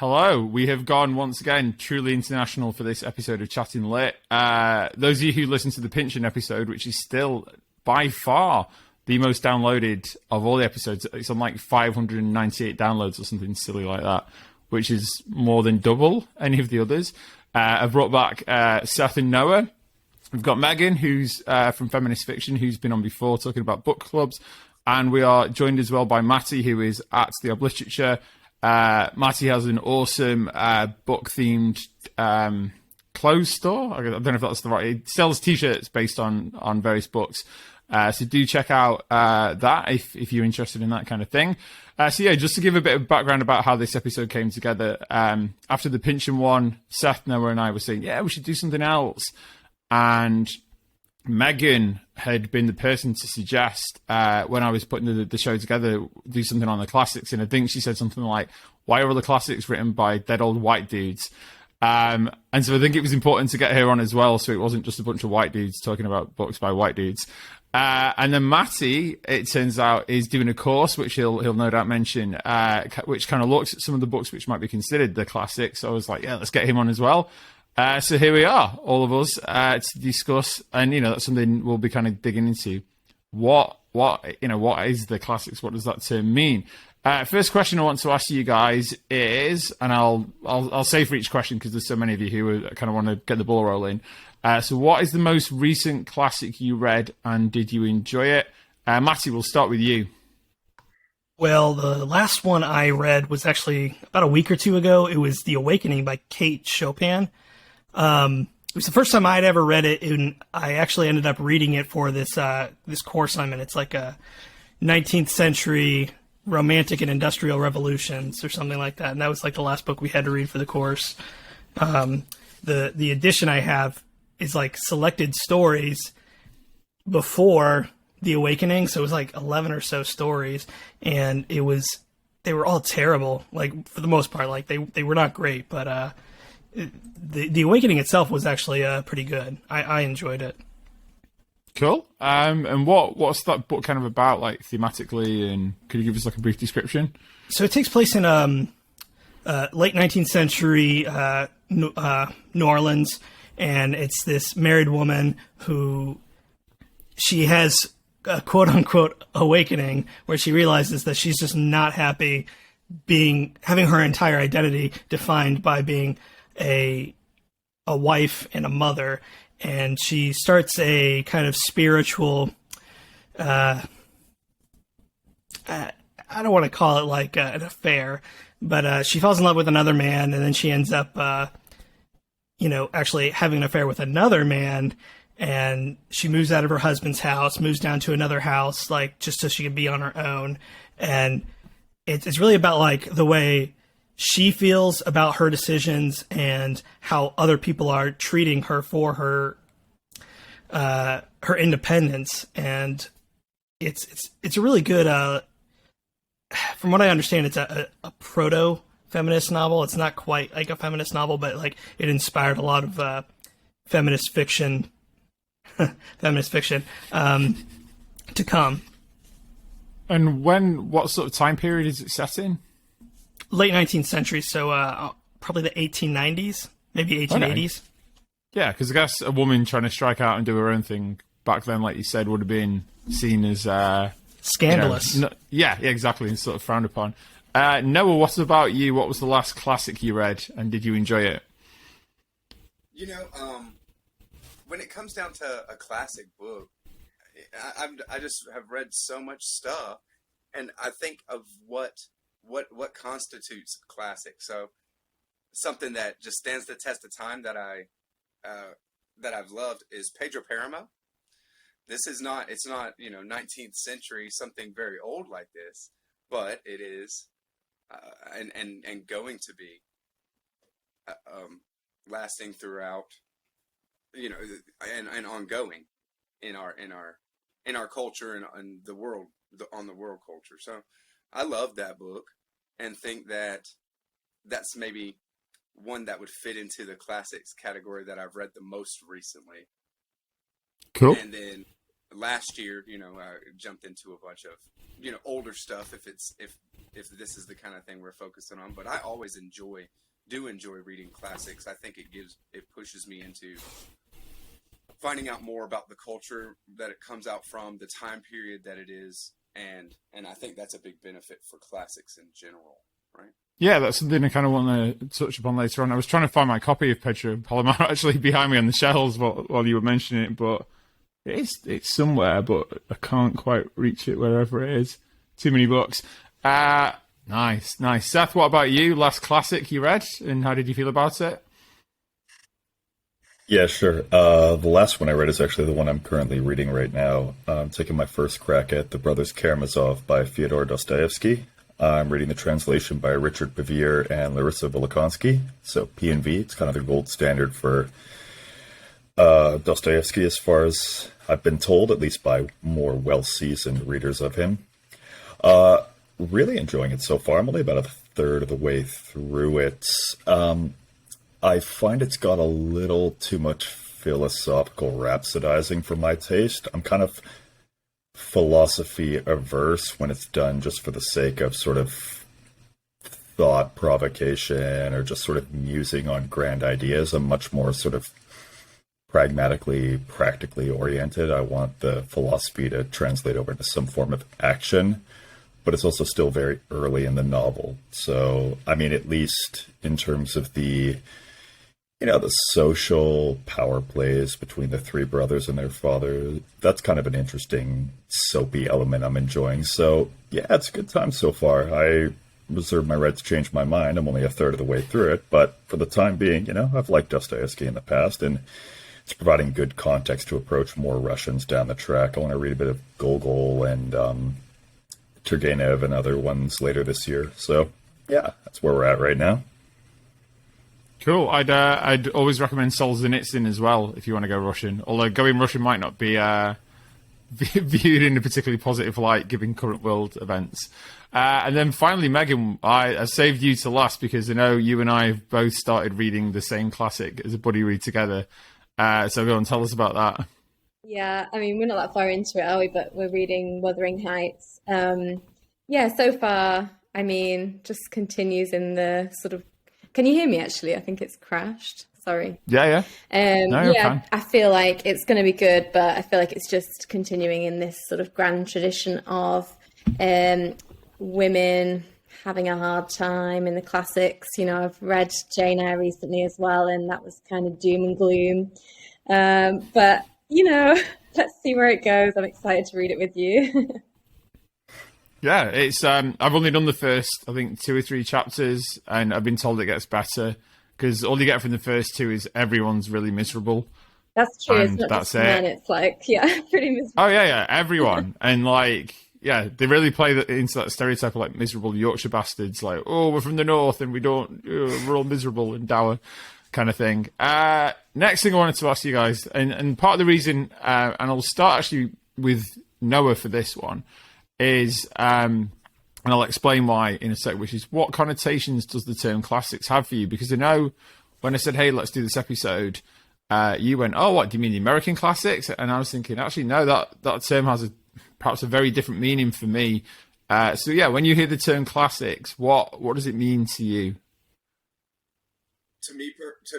Hello, we have gone once again truly international for this episode of Chatting Lit. Those of you who listened to the Pinchin episode, which is still by far the most downloaded of all the episodes, it's on like 598 downloads or something silly like that, which is more than double any of the others. I've brought back Seth and Noah. We've got Megan, who's from Feminist Fiction, who's been on before talking about book clubs. And we are joined as well by Matty, who is at the Obliterature. Matty has an awesome book-themed clothes store. I don't know if that's the right... It sells T-shirts based on various books. So do check out that if you're interested in that kind of thing. So yeah, just to give a bit of background about how this episode came together. After the Pinchin one, Seth, Noah, and I were saying, yeah, we should do something else. And Megan had been the person to suggest when I was putting the show together, do something on the classics. And I think she said something like, why are all the classics written by dead old white dudes? And so I think it was important to get her on as well, so it wasn't just a bunch of white dudes talking about books by white dudes. And then Matty, it turns out, is doing a course, which he'll no doubt mention, which kind of looks at some of the books which might be considered the classics. So I was like, yeah, let's get him on as well. So here we are, all of us, to discuss, and that's something we'll be kind of digging into. What is the classics? What does that term mean? First question I want to ask you guys is, and I'll say for each question because there's so many of you who kind of want to get the ball rolling. So what is the most recent classic you read, and did you enjoy it? Matty, we'll start with you. Well, the last one I read was actually about a week or two ago. It was The Awakening by Kate Chopin. It was the first time I'd ever read it, and I actually ended up reading it for this course I'm in. It's like a 19th century romantic and industrial revolutions or something like that, and that was like the last book we had to read for the course. The edition I have is like selected stories before The Awakening, so it was like 11 or so stories, and they were all terrible, like for the most part. Like they were not great, but The Awakening itself was actually pretty good. I enjoyed it. Cool. And what's that book kind of about, like thematically, and could you give us like a brief description? So it takes place in late 19th century New Orleans, and it's this married woman who she has a quote unquote awakening where she realizes that she's just not happy having her entire identity defined by being a wife and a mother, and she starts a kind of spiritual I don't want to call it like an affair, but she falls in love with another man, and then she ends up actually having an affair with another man, and she moves out of her husband's house, moves down to another house, like just so she can be on her own. And it's really about like the way she feels about her decisions and how other people are treating her for her independence. And it's a really good, from what I understand, it's a proto-feminist novel. It's not quite like a feminist novel, but like it inspired a lot of feminist fiction to come. And what sort of time period is it set in? Late 19th century, so probably the 1890s, maybe 1880s. Okay. Yeah, because I guess a woman trying to strike out and do her own thing back then, like you said, would have been seen as... scandalous. Yeah, exactly, and sort of frowned upon. Noah, what about you? What was the last classic you read, and did you enjoy it? When it comes down to a classic book, I just have read so much stuff, and I think of what constitutes classic. So something that just stands the test of time that I've loved is Pedro Páramo. It's not 19th century, something very old like this, but it is and going to be lasting throughout, and ongoing in our culture and the world, on the world culture. So I love that book and think that that's maybe one that would fit into the classics category that I've read the most recently. Cool. And then last year, I jumped into a bunch of, older stuff. If if this is the kind of thing we're focusing on. But I always do enjoy reading classics. I think it pushes me into finding out more about the culture that it comes out from, the time period that it is, and I think that's a big benefit for classics in general, right? Yeah, that's something I kind of want to touch upon later on. I was trying to find my copy of Pedro Palomar actually behind me on the shelves while you were mentioning it, but it's somewhere, but I can't quite reach it wherever it is. Too many books. Nice. Seth, what about you? Last classic you read, and how did you feel about it? Yeah, sure. The last one I read is actually the one I'm currently reading right now. I'm taking my first crack at The Brothers Karamazov by Fyodor Dostoevsky. I'm reading the translation by Richard Bevere and Larissa Volikonski. So P&V, it's kind of the gold standard for Dostoevsky as far as I've been told, at least by more well-seasoned readers of him. Really enjoying it so far. I'm only about a third of the way through it. I find it's got a little too much philosophical rhapsodizing for my taste. I'm kind of philosophy averse when it's done just for the sake of sort of thought provocation or just sort of musing on grand ideas. I'm much more sort of pragmatically, practically oriented. I want the philosophy to translate over into some form of action, but it's also still very early in the novel. So, I mean, at least in terms of the social power plays between the three brothers and their father, that's kind of an interesting soapy element I'm enjoying. So, yeah, it's a good time so far. I reserve my right to change my mind. I'm only a third of the way through it, but for the time being, I've liked Dostoevsky in the past, and it's providing good context to approach more Russians down the track. I want to read a bit of Gogol and Turgenev and other ones later this year. So, yeah, that's where we're at right now. Cool. I'd always recommend Solzhenitsyn as well if you want to go Russian. Although going Russian might not be viewed in a particularly positive light given current world events. And then finally, Megan, I saved you to last because I know you and I have both started reading the same classic as a buddy read together. So go on, tell us about that. Yeah, I mean, we're not that far into it, are we? But we're reading Wuthering Heights. Yeah, so far, I mean, just continues in the sort of. Can you hear me, actually? I think it's crashed. Sorry. Yeah. No, yeah, I feel like it's going to be good, but I feel like it's just continuing in this sort of grand tradition of women having a hard time in the classics. I've read Jane Eyre recently as well, and that was kind of doom and gloom. But, let's see where it goes. I'm excited to read it with you. Yeah, it's I've only done the first, I think, 2 or 3 chapters, and I've been told it gets better because all you get from the first 2 is everyone's really miserable. That's true. And it's not that's just men. It's like, yeah, pretty miserable. Oh yeah, everyone, and they really play into that stereotype of miserable Yorkshire bastards, we're from the north and we're all miserable and dour kind of thing. Next thing I wanted to ask you guys, and part of the reason, and I'll start actually with Noah for this one. Is, and I'll explain why in a sec, which is what connotations does the term classics have for you? Because I know when I said, hey, let's do this episode, you went, oh, what, do you mean the American classics? And I was thinking, actually, no, that term has perhaps a very different meaning for me. So yeah, when you hear the term classics, what does it mean to you? To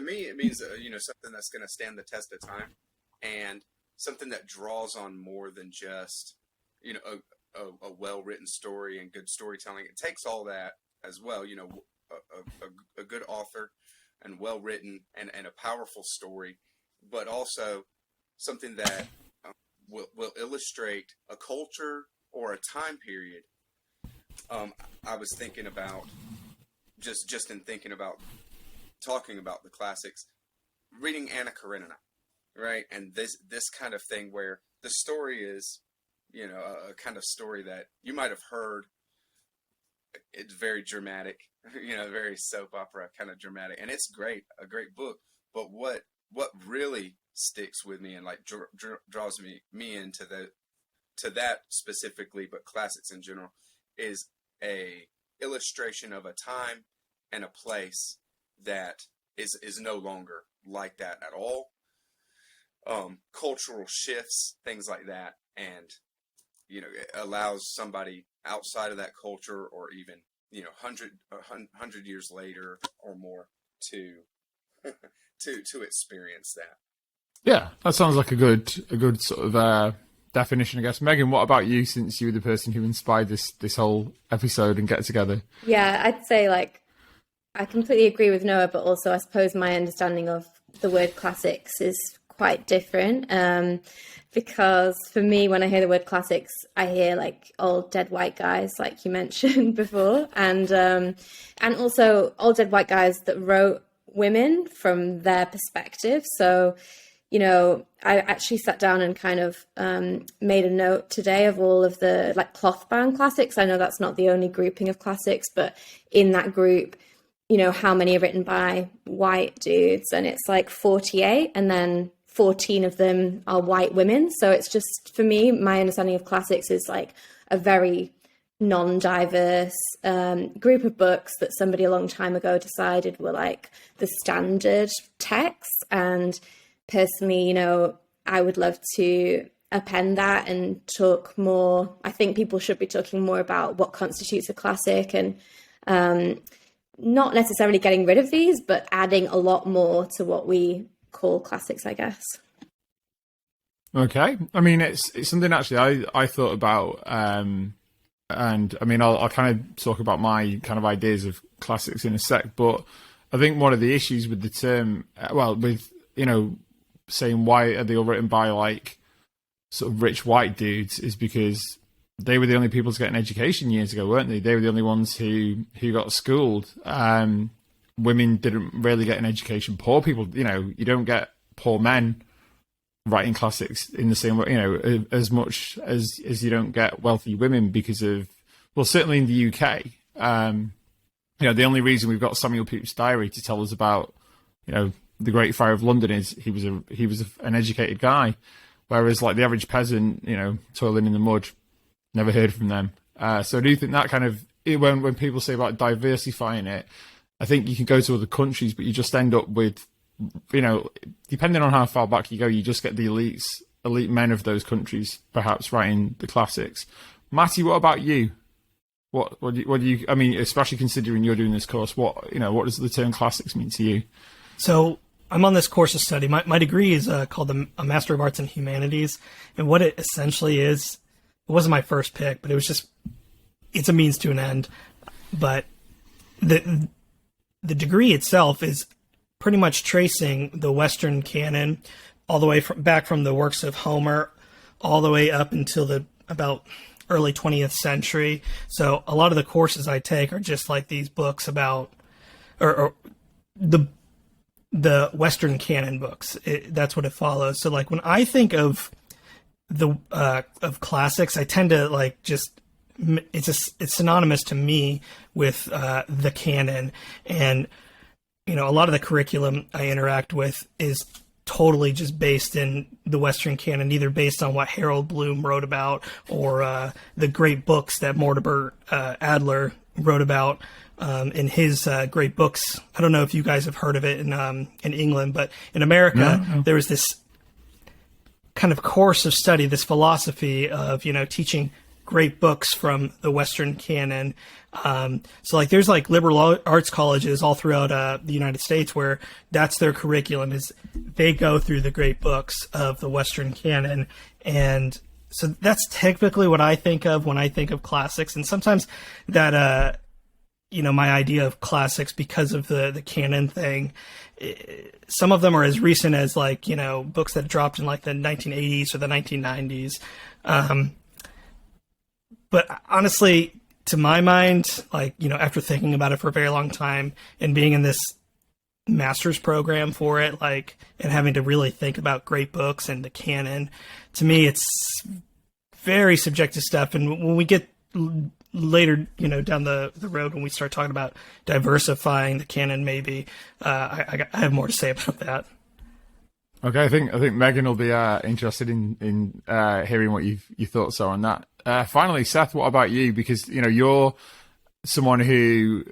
me, it means something that's going to stand the test of time, and something that draws on more than just a well-written story and good storytelling. It takes all that as well, a good author and well-written and a powerful story, but also something that will illustrate a culture or a time period. I was thinking about, just in thinking about talking about the classics, reading Anna Karenina, right? And this kind of thing where the story is, a kind of story that you might have heard. It's very dramatic, very soap opera kind of dramatic, and it's great, a great book. But what really sticks with me and draws me into that specifically, but classics in general, is a illustration of a time and a place that is no longer like that at all. Cultural shifts, things like that, and it allows somebody outside of that culture or even hundred years later or more to to experience that. Yeah, that sounds like a good sort of definition, I guess. Megan, what about you, since you were the person who inspired this whole episode and get together? Yeah, I'd say like I completely agree with Noah, but also I suppose my understanding of the word classics is quite different. Because for me, when I hear the word classics, I hear like old dead white guys, like you mentioned before, and also old dead white guys that wrote women from their perspective. So, you know, I actually sat down and kind of made a note today of all of the like cloth-bound classics. I know that's not the only grouping of classics, but in that group, you know, how many are written by white dudes, and it's like 48, and then 14 of them are white women. So it's just, for me, my understanding of classics is like a very non-diverse group of books that somebody a long time ago decided were like the standard texts. And personally, you know, I would love to append that and talk more. I think people should be talking more about what constitutes a classic, and not necessarily getting rid of these, but adding a lot more to what we call classics, I guess. Okay, I mean it's something actually I thought about, and I mean I'll kind of talk about my kind of ideas of classics in a sec. But I think one of the issues with the term, well, with, you know, saying why are they all written by like sort of rich white dudes, is because they were the only people to get an education years ago, weren't they? They were the only ones who got schooled. Women didn't really get an education. Poor people, you know, you don't get poor men writing classics in the same way, you know, as much as you don't get wealthy women, because of, well, certainly in the UK, you know, the only reason we've got Samuel Pepys' diary to tell us about, you know, the Great Fire of London is he was an educated guy, whereas like the average peasant, you know, toiling in the mud, never heard from them. So I do think that kind of, when people say about diversifying it, I think you can go to other countries, but you just end up with, you know, depending on how far back you go, you just get the elite men of those countries perhaps writing the classics. Matty, what about you? What do you? I mean, especially considering you're doing this course, what does the term classics mean to you? So I'm on this course of study. My degree is called a Master of Arts in Humanities, and what it essentially is, it wasn't my first pick, but it's a means to an end. But the degree itself is pretty much tracing the Western canon all the way back from the works of Homer all the way up until the about early 20th century. So a lot of the courses I take are just like these books about, or the Western canon books. That's what it follows. So like when I think of of classics, I tend to like just, it's synonymous to me with the canon. And, you know, a lot of the curriculum I interact with is totally just based in the Western canon, either based on what Harold Bloom wrote about or the great books that Mortimer Adler wrote about in his great books. I don't know if you guys have heard of it in England, but in America, there was this kind of course of study, this philosophy of, you know, teaching great books from the Western canon. So like there's like liberal arts colleges all throughout the United States where that's their curriculum, is they go through the great books of the Western canon. And so that's typically what I think of when I think of classics. And sometimes that, you know, my idea of classics, because of the canon thing, some of them are as recent as like, you know, books that dropped in like the 1980s or the 1990s. But honestly, to my mind, like, you know, after thinking about it for a very long time and being in this master's program for it, like, and having to really think about great books and the canon, to me, it's very subjective stuff. And when we get later, you know, down the road, when we start talking about diversifying the canon, maybe I have more to say about that. Okay, I think Megan will be interested in hearing what your thoughts are on that. Finally, Seth, what about you? Because, you know, you're someone who,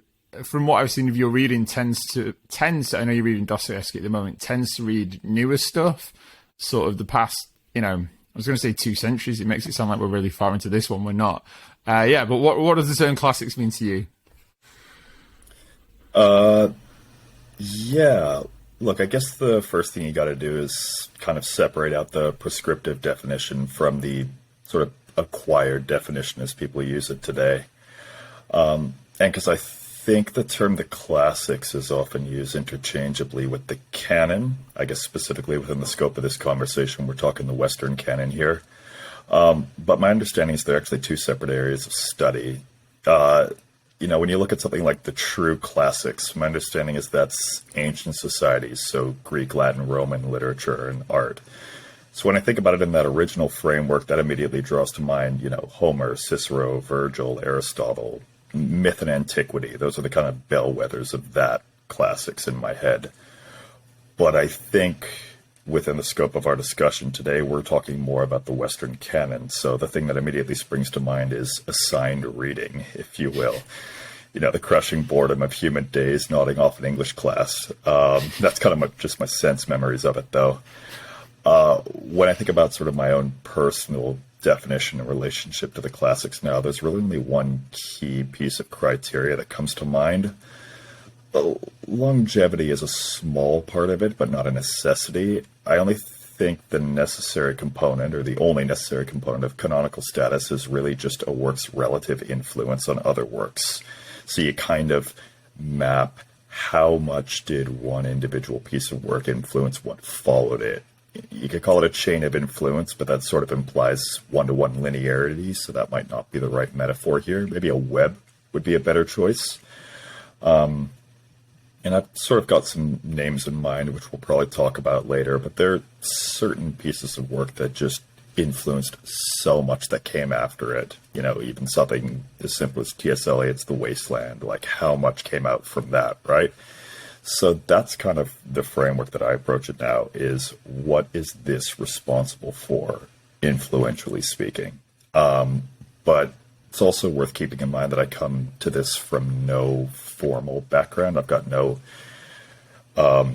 from what I've seen of your reading, tends to, I know you're reading Dostoevsky at the moment, tends to read newer stuff, sort of the past, you know, I was going to say 2 centuries. It makes it sound like we're really far into this one. We're not. But what does the term classics mean to you? Yeah. Look, I guess the first thing you got to do is kind of separate out the prescriptive definition from the sort of acquired definition as people use it today. And because I think the term the classics is often used interchangeably with the canon, I guess specifically within the scope of this conversation, we're talking the Western canon here. But my understanding is they're actually two separate areas of study. When you look at something like the true classics, my understanding is that's ancient societies, so Greek, Latin, Roman literature and art. So when I think about it in that original framework, that immediately draws to mind, Homer, Cicero, Virgil, Aristotle, myth and antiquity. Those are the kind of bellwethers of that classics in my head. But I think within the scope of our discussion today, we're talking more about the Western canon. So the thing that immediately springs to mind is assigned reading, if you will. The crushing boredom of human days nodding off in English class. That's kind of just my sense memories of it, though. When I think about sort of my own personal definition and relationship to the classics now, there's really only one key piece of criteria that comes to mind. Longevity is a small part of it, but not a necessity. I only think the necessary component, or the only necessary component of canonical status, is really just a work's relative influence on other works. So you kind of map how much did one individual piece of work influence what followed it. You could call it a chain of influence, but that sort of implies one-to-one linearity, so that might not be the right metaphor here. Maybe a web would be a better choice. And I've sort of got some names in mind, which we'll probably talk about later, but there are certain pieces of work that just influenced so much that came after it. Even something as simple as T.S. Eliot's The Wasteland, like how much came out from that, right? So that's kind of the framework that I approach it now, is what is this responsible for, influentially speaking? But it's also worth keeping in mind that I come to this from no formal background. I've got no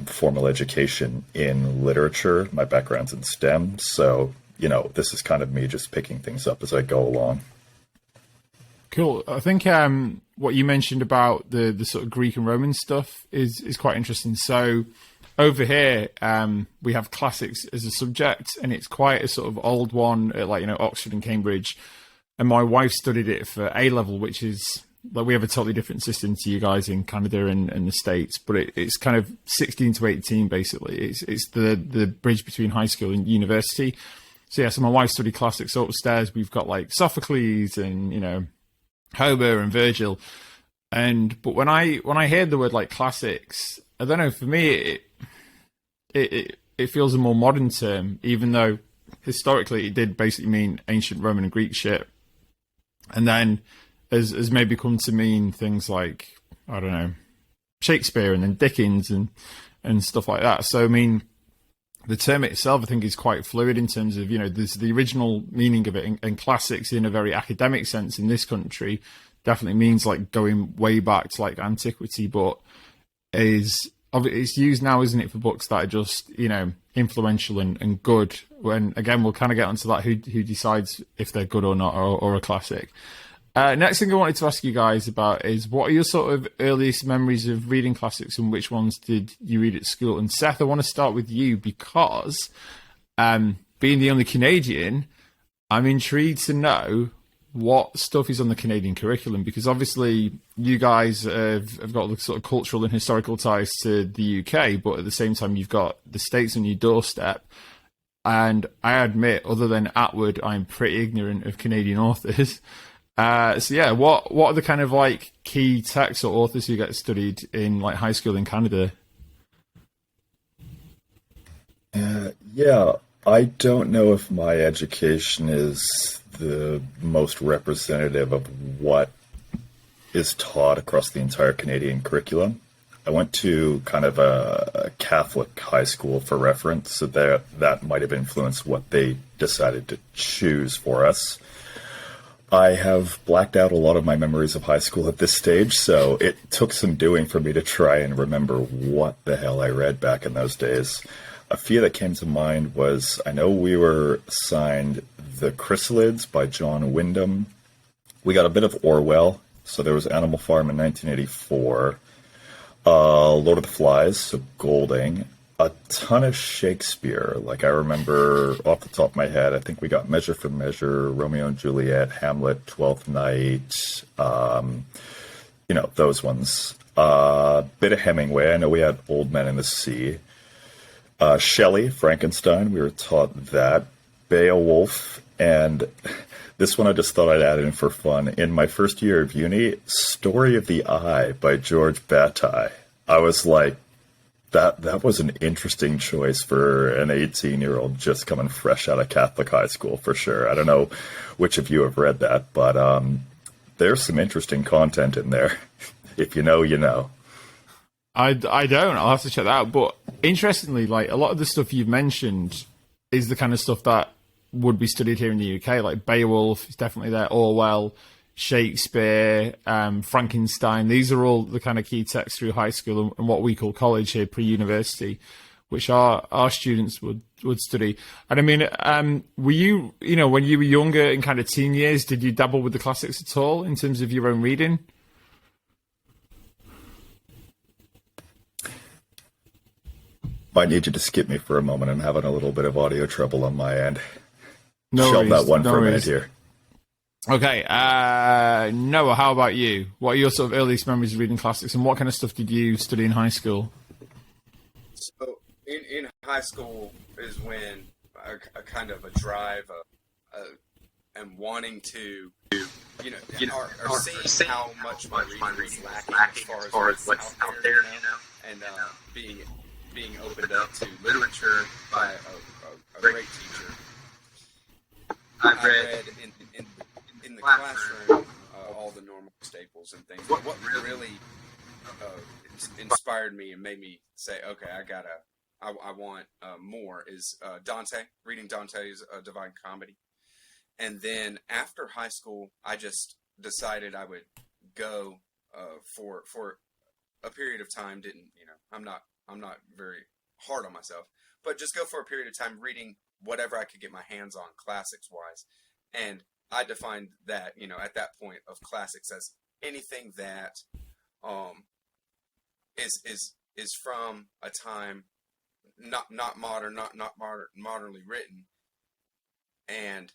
formal education in literature. My background's in STEM. So, this is kind of me just picking things up as I go along. Cool. I think what you mentioned about the sort of Greek and Roman stuff is quite interesting. So over here, we have classics as a subject, and it's quite a sort of old one, like, Oxford and Cambridge. And my wife studied it for A-level, which is, like, we have a totally different system to you guys in Canada and the States, but it's kind of 16 to 18, basically. It's the bridge between high school and university. So yeah, so my wife studied classics. So upstairs, we've got like Sophocles and, Homer and Virgil. But when I hear the word like classics, I don't know, for me, it feels a more modern term, even though historically it did basically mean ancient Roman and Greek shit. And then has maybe come to mean things like, I don't know, Shakespeare and then Dickens and stuff like that. So, I mean, the term itself, I think, is quite fluid in terms of, there's the original meaning of it, and classics in a very academic sense in this country definitely means like going way back to like antiquity, but it's used now, isn't it, for books that are just, influential and good. When, again, we'll kind of get onto that, who decides if they're good or not, or a classic. Next thing I wanted to ask you guys about is, what are your sort of earliest memories of reading classics, and which ones did you read at school? And Seth, I want to start with you because, being the only Canadian, I'm intrigued to know what stuff is on the Canadian curriculum, because obviously you guys have got the sort of cultural and historical ties to the UK, but at the same time you've got the States on your doorstep. And I admit, other than Atwood, I'm pretty ignorant of Canadian authors. So yeah, what are the kind of like key texts or authors who get studied in like high school in Canada? Yeah, I don't know if my education is the most representative of what is taught across the entire Canadian curriculum. I went to kind of a Catholic high school for reference, so that might have influenced what they decided to choose for us. I have blacked out a lot of my memories of high school at this stage, so it took some doing for me to try and remember what the hell I read back in those days. A few that came to mind was, I know we were assigned The Chrysalids by John Wyndham. We got a bit of Orwell, so there was Animal Farm in 1984. Lord of the Flies, so Golding, a ton of Shakespeare. Like I remember off the top of my head, I think we got Measure for Measure, Romeo and Juliet, Hamlet, Twelfth Night, those ones. Bit of Hemingway. I know we had Old Men in the Sea. Shelley, Frankenstein, we were taught that. Beowulf, and this one I just thought I'd add in for fun. In my first year of uni, Story of the Eye by George Bataille. I was like, that was an interesting choice for an 18-year-old just coming fresh out of Catholic high school, for sure. I don't know which of you have read that, but there's some interesting content in there. If you know, you know. I don't. I'll have to check that out. But interestingly, like a lot of the stuff you've mentioned is the kind of stuff that would be studied here in the UK. Like Beowulf is definitely there. Orwell, Shakespeare, Frankenstein. These are all the kind of key texts through high school and what we call college here, pre-university, which our students would study. And I mean, were you, when you were younger in kind of teen years, did you dabble with the classics at all in terms of your own reading? Might need you to skip me for a moment. I'm having a little bit of audio trouble on my end. No Shelve worries, that one no for a worries. minute here. Okay, Noah, how about you? What are your sort of earliest memories of reading classics, and what kind of stuff did you study in high school? So in high school is when a kind of a drive and wanting to, or seeing how much my reading is lacking as far as what's out there, and being opened up to literature by a great teacher. I read in the classroom all the normal staples and things. But what really inspired me and made me say, okay, I want more is Dante, reading Dante's Divine Comedy. And then after high school, I just decided I would go for a period of time. I'm not very hard on myself, but just go for a period of time reading whatever I could get my hands on classics wise. And I defined that, at that point of classics as anything that is from a time not modern, not modernly written, and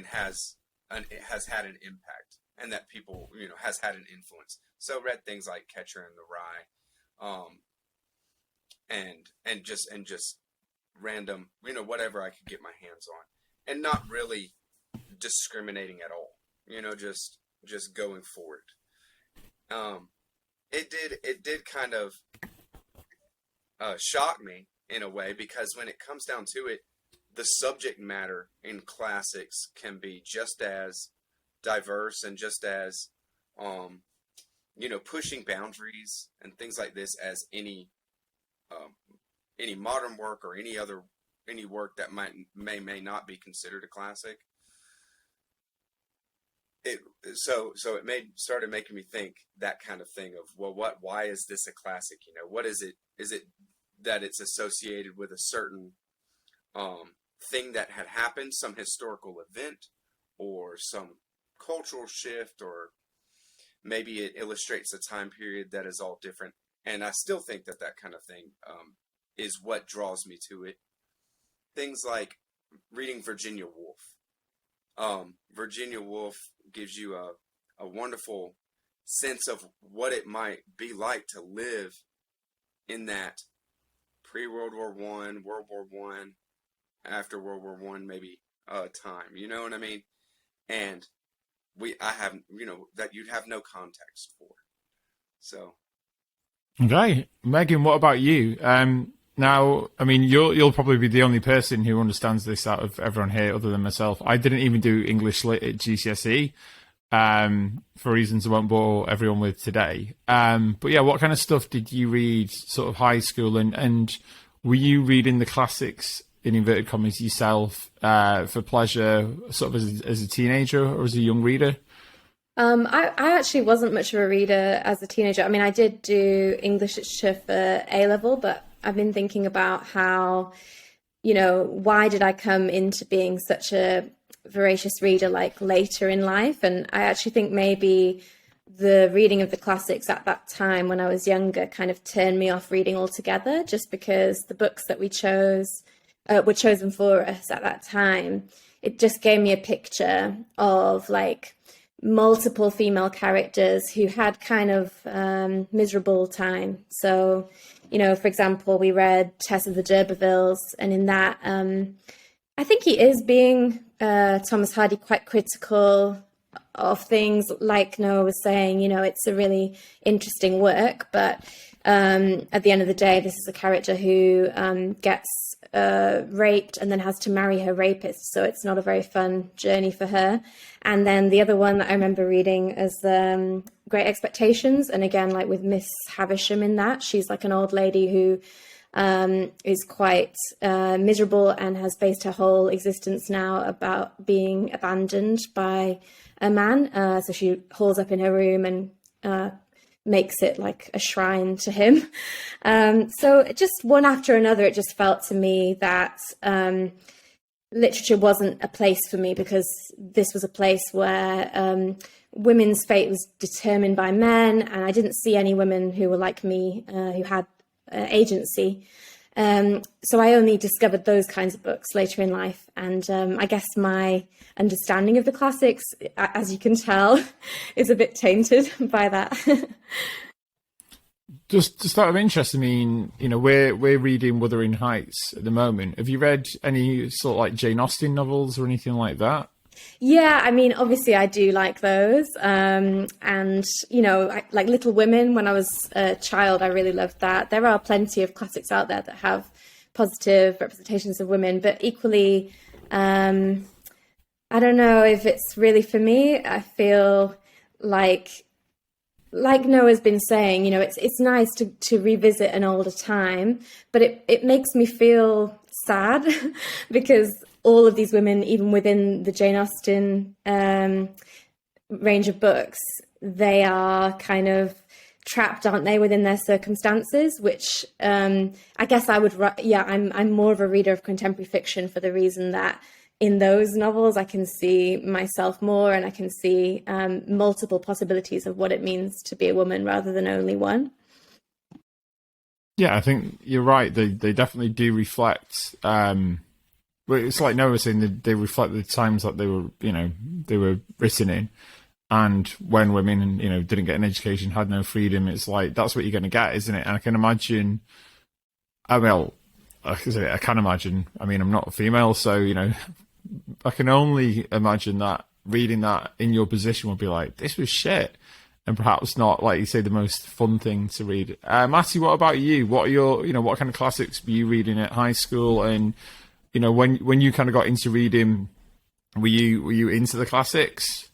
has had an impact, and that people has had an influence. So read things like Catcher in the Rye, and just random, whatever I could get my hands on, and not really discriminating at all, just going for it. It did kind of shock me in a way, because when it comes down to it, the subject matter in classics can be just as diverse and just as pushing boundaries and things like this as any modern work or any work that may not be considered a classic. So it started making me think that kind of thing of, well, why is this a classic? What is it? Is it that it's associated with a certain thing that had happened, some historical event, or some cultural shift, or maybe it illustrates a time period that is all different? And I still think that kind of thing is what draws me to it. Things like reading Virginia Woolf. Virginia Woolf gives you a wonderful sense of what it might be like to live in that pre-World War I, World War I, after World War I, maybe time. You know what I mean? And I have, that you'd have no context for. So. Okay, Megan, what about you? Now, I mean, you'll probably be the only person who understands this out of everyone here, other than myself. I didn't even do English Lit at GCSE, for reasons I won't bore everyone with today. But yeah, what kind of stuff did you read, sort of high school, and were you reading the classics in inverted commas yourself for pleasure, sort of as a teenager or as a young reader? I actually wasn't much of a reader as a teenager. I mean, I did do English literature for A-level, but I've been thinking about how, why did I come into being such a voracious reader like later in life? And I actually think maybe the reading of the classics at that time when I was younger kind of turned me off reading altogether, just because the books that we chose were chosen for us at that time. It just gave me a picture of like multiple female characters who had kind of miserable time. So, you know, for example, we read Tess of the D'Urbervilles, and in that, I think he is being, Thomas Hardy, quite critical of things. Like Noah was saying, you know, it's a really interesting work, but at the end of the day, this is a character who gets raped and then has to marry her rapist, so it's not a very fun journey for her. And then the other one that I remember reading is Great Expectations, and again, like with Miss Havisham in that, she's like an old lady who is quite miserable and has based her whole existence now about being abandoned by a man. So she hauls up in her room and makes it like a shrine to him. So just one after another, it just felt to me that literature wasn't a place for me, because this was a place where women's fate was determined by men, and I didn't see any women who were like me, who had agency. So I only discovered those kinds of books later in life. And I guess my understanding of the classics, as you can tell, is a bit tainted by that. Just out of interest, I mean, you know, we're reading Wuthering Heights at the moment. Have you read any sort of like Jane Austen novels or anything like that? Yeah, I mean, obviously I do like those. And, you know, like Little Women, when I was a child, I really loved that. There are plenty of classics out there that have positive representations of women, but equally, I don't know if it's really for me. I feel like Noah's been saying, you know, it's nice to revisit an older time, but it makes me feel sad because all of these women, even within the Jane Austen range of books, they are kind of trapped, aren't they, within their circumstances, which I guess I would, I'm more of a reader of contemporary fiction for the reason that in those novels I can see myself more, and I can see multiple possibilities of what it means to be a woman rather than only one. Yeah, I think you're right. They definitely do reflect. Well, it's like Noah was saying, they reflect the times that they were written in, and when women, you know, didn't get an education, had no freedom. It's like that's what you're going to get, isn't it? And I can imagine. I can imagine. I mean, I'm not a female, so you know, I can only imagine that reading that in your position would be like, this was shit, and perhaps not, like you say, the most fun thing to read. Matty, what about you? What are your, you know, what kind of classics were you reading at high school? And you know, when you kind of got into reading, were you into the classics?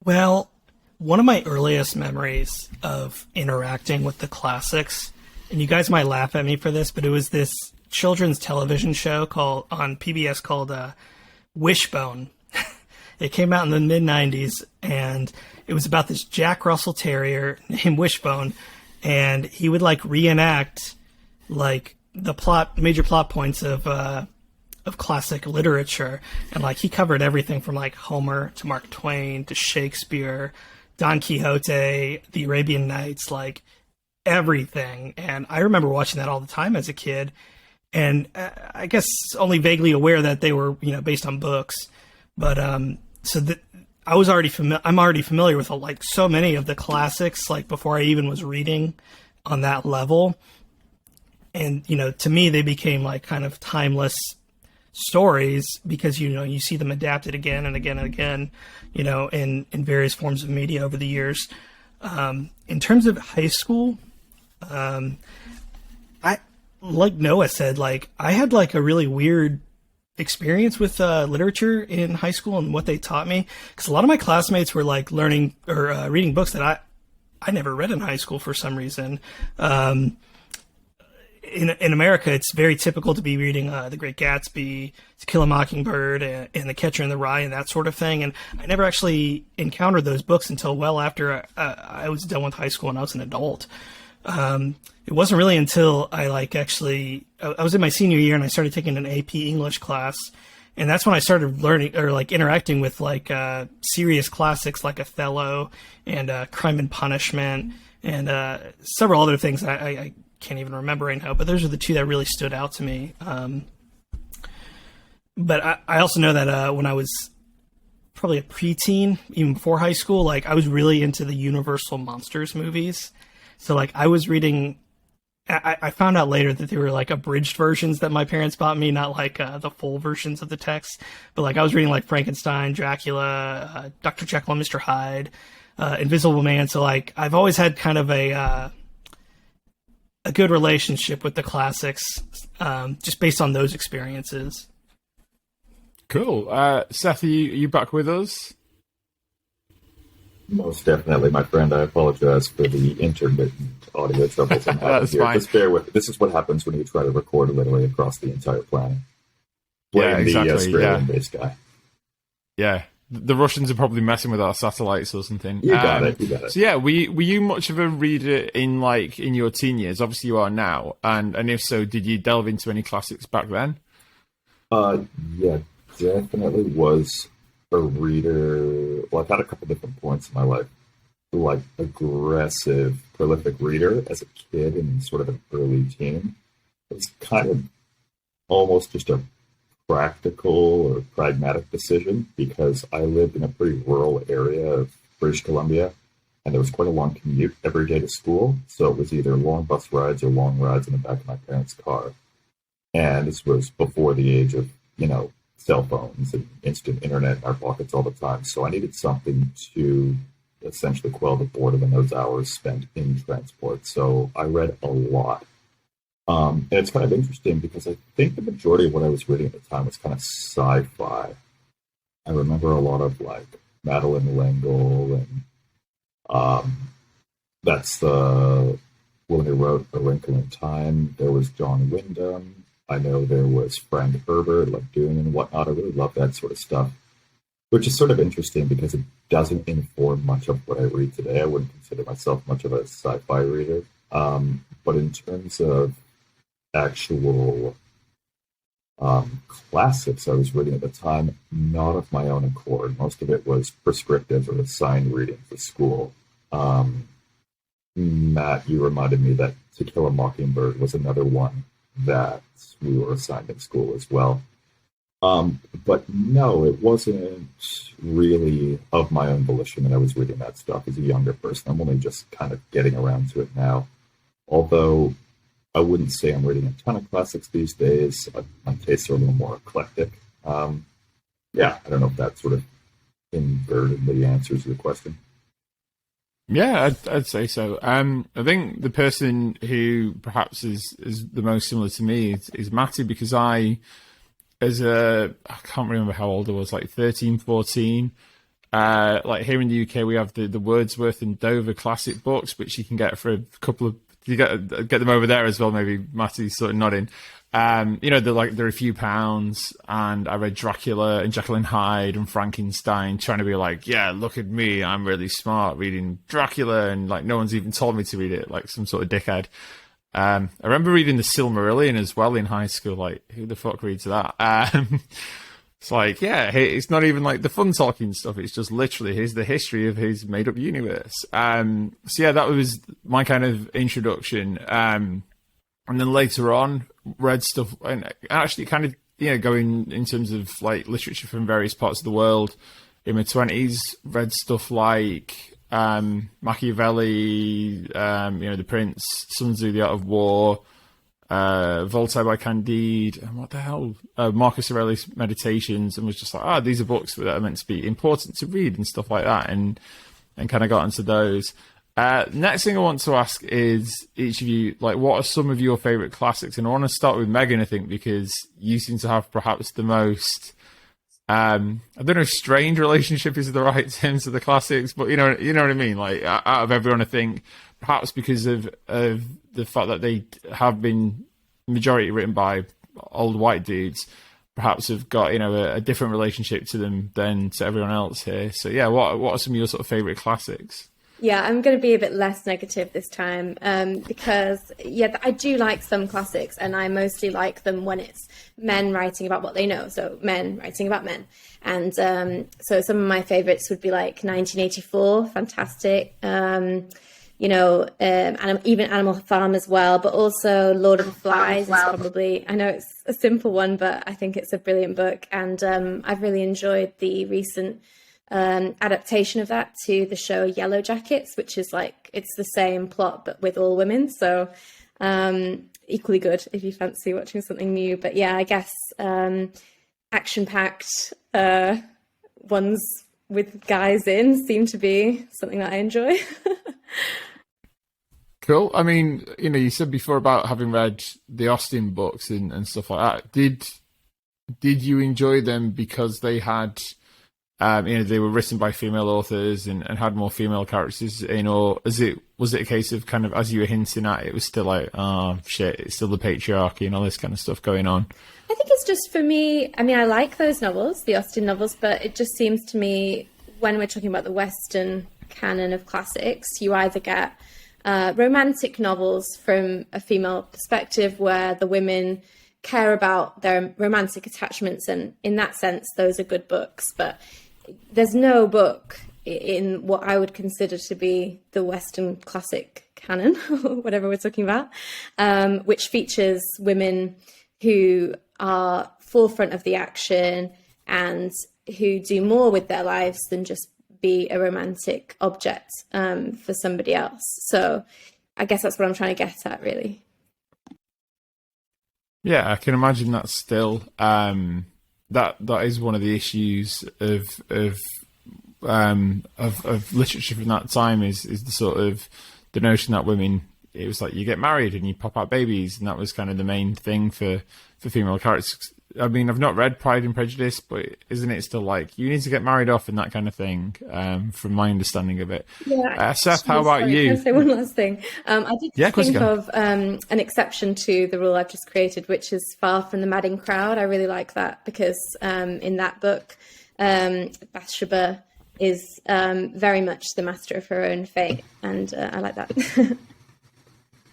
Well, one of my earliest memories of interacting with the classics, and you guys might laugh at me for this, but it was this children's television show on PBS called Wishbone. It came out in the mid-90s, and it was about this Jack Russell Terrier named Wishbone, and he would like reenact like the major plot points of classic literature, and like he covered everything from like Homer to Mark Twain to Shakespeare, Don Quixote, the Arabian Nights, like everything. And I remember watching that all the time as a kid, and I guess only vaguely aware that they were, you know, based on books, but so that I was already I'm already familiar with like so many of the classics, like before I even was reading on that level. And, you know, to me, they became like kind of timeless stories because, you know, you see them adapted again and again and again, you know, in various forms of media over the years. In terms of high school, I, like Noah said, like I had like a really weird experience with literature in high school and what they taught me, because a lot of my classmates were like learning or reading books that I never read in high school for some reason. In America, it's very typical to be reading The Great Gatsby, To Kill a Mockingbird, and The Catcher in the Rye, and that sort of thing. And I never actually encountered those books until well after I was done with high school and I was an adult. It wasn't really until I was in my senior year and I started taking an AP English class, And that's when I started learning or like interacting with like serious classics like Othello and Crime and Punishment and several other things I can't even remember right now. But those are the two that really stood out to me. But I also know that when I was probably a preteen, even before high school, like I was really into the Universal Monsters movies. So like I was reading. I found out later that they were like abridged versions that my parents bought me, not like the full versions of the text. But like I was reading like Frankenstein, Dracula, Dr. Jekyll and Mr. Hyde, Invisible Man. So like I've always had kind of a good relationship with the classics, just based on those experiences. Cool. Seth, are you back with us? Most definitely, my friend. I apologize for the intermittent audio troubles I'm having That's here. fine. Just bear with. This is what happens when you try to record literally across the entire planet. Yeah, Blame exactly. the Australian-based guy. Yeah. The Russians are probably messing with our satellites or something. You got it. So yeah, were you much of a reader in your teen years? Obviously you are now. And if so, did you delve into any classics back then? Yeah, definitely was a reader. Well, I've had a couple different points in my life. Like aggressive, prolific reader as a kid and sort of an early teen. It was kind of almost just a practical or pragmatic decision because I lived in a pretty rural area of British Columbia and there was quite a long commute every day to school. So it was either long bus rides or long rides in the back of my parents' car. And this was before the age of, cell phones and instant internet in our pockets all the time. So I needed something to essentially quell the boredom in those hours spent in transport. So I read a lot. And it's kind of interesting because I think the majority of what I was reading at the time was kind of sci-fi. I remember a lot of like Madeleine L'Engle and that's the woman who wrote A Wrinkle in Time. There was John Wyndham. I know there was Frank Herbert, like Dune and whatnot. I really love that sort of stuff, which is sort of interesting because it doesn't inform much of what I read today. I wouldn't consider myself much of a sci-fi reader. But in terms of actual classics I was reading at the time, not of my own accord. Most of it was prescriptive or assigned reading for school. Matt, you reminded me that To Kill a Mockingbird was another one that we were assigned in school as well. But no, it wasn't really of my own volition that I was reading that stuff as a younger person. I'm only just kind of getting around to it now. Although I wouldn't say I'm reading a ton of classics these days. My tastes are a little more eclectic. I don't know if that sort of inadvertently answers your question. Yeah, I'd say so. I think the person who perhaps is the most similar to me is Matty, because I can't remember how old I was, like 13, 14. Like here in the UK, we have the Wordsworth and Dover classic books, which you can get for a couple of, you get them over there as well. Maybe Matty's sort of nodding. They're a few pounds, and I read Dracula and Jekyll and Hyde and Frankenstein, trying to be like, yeah, look at me, I'm really smart reading Dracula, and like no one's even told me to read it, like some sort of dickhead. I remember reading the Silmarillion as well in high school. Like, who the fuck reads that? It's like, yeah, it's not even like the fun talking stuff. It's just literally, here's the history of his made up universe. So yeah, that was my kind of introduction. And then later on, read stuff and actually kind of, going in terms of like literature from various parts of the world. In my 20s, read stuff like Machiavelli, The Prince, Sun Tzu, The Art of War, Voltaire by Candide, and what the hell, Marcus Aurelius Meditations, and was just like, these are books that are meant to be important to read and stuff like that, and kind of got into those. Next thing I want to ask is, each of you, like, what are some of your favourite classics? And I want to start with Megan, I think, because you seem to have perhaps the most, I don't know if strained relationship is the right term to the classics, but you know what I mean? Like, out of everyone, I think, perhaps because of the fact that they have been majority written by old white dudes, perhaps have got, a different relationship to them than to everyone else here. So yeah, what are some of your sort of favourite classics? Yeah, I'm going to be a bit less negative this time, because yeah, I do like some classics, and I mostly like them when it's men writing about what they know. So men writing about men, and so some of my favorites would be like 1984, fantastic. Even Animal Farm as well, but also Lord of the Flies is probably, I know it's a simple one, but I think it's a brilliant book, and I've really enjoyed the recent adaptation of that to the show Yellow Jackets, which is like, it's the same plot but with all women, so equally good if you fancy watching something new. But yeah, I guess action-packed ones with guys in seem to be something that I enjoy. Cool. I mean, you said before about having read the Austen books and stuff like that. Did you enjoy them because they had they were written by female authors and had more female characters in, or was it a case of kind of, as you were hinting at, it was still like, oh shit, it's still the patriarchy and all this kind of stuff going on? I think it's just, for me, I mean, I like those novels, the Austen novels, but it just seems to me, when we're talking about the Western canon of classics, you either get romantic novels from a female perspective where the women care about their romantic attachments, and in that sense, those are good books. But there's no book in what I would consider to be the Western classic canon, whatever we're talking about, which features women who are forefront of the action and who do more with their lives than just be a romantic object for somebody else. So I guess that's what I'm trying to get at, really. Yeah, I can imagine that's still that is one of the issues of literature from that time is the sort of the notion that women, it was like you get married and you pop out babies, and that was kind of the main thing for female characters. I mean, I've not read Pride and Prejudice, but isn't it still like you need to get married off and that kind of thing? From my understanding of it. Yeah. Seth, how about you? Can I say one last thing? I did think of of an exception to the rule I've just created, which is Far from the Madding Crowd. I really like that because in that book, Bathsheba is very much the master of her own fate, and I like that.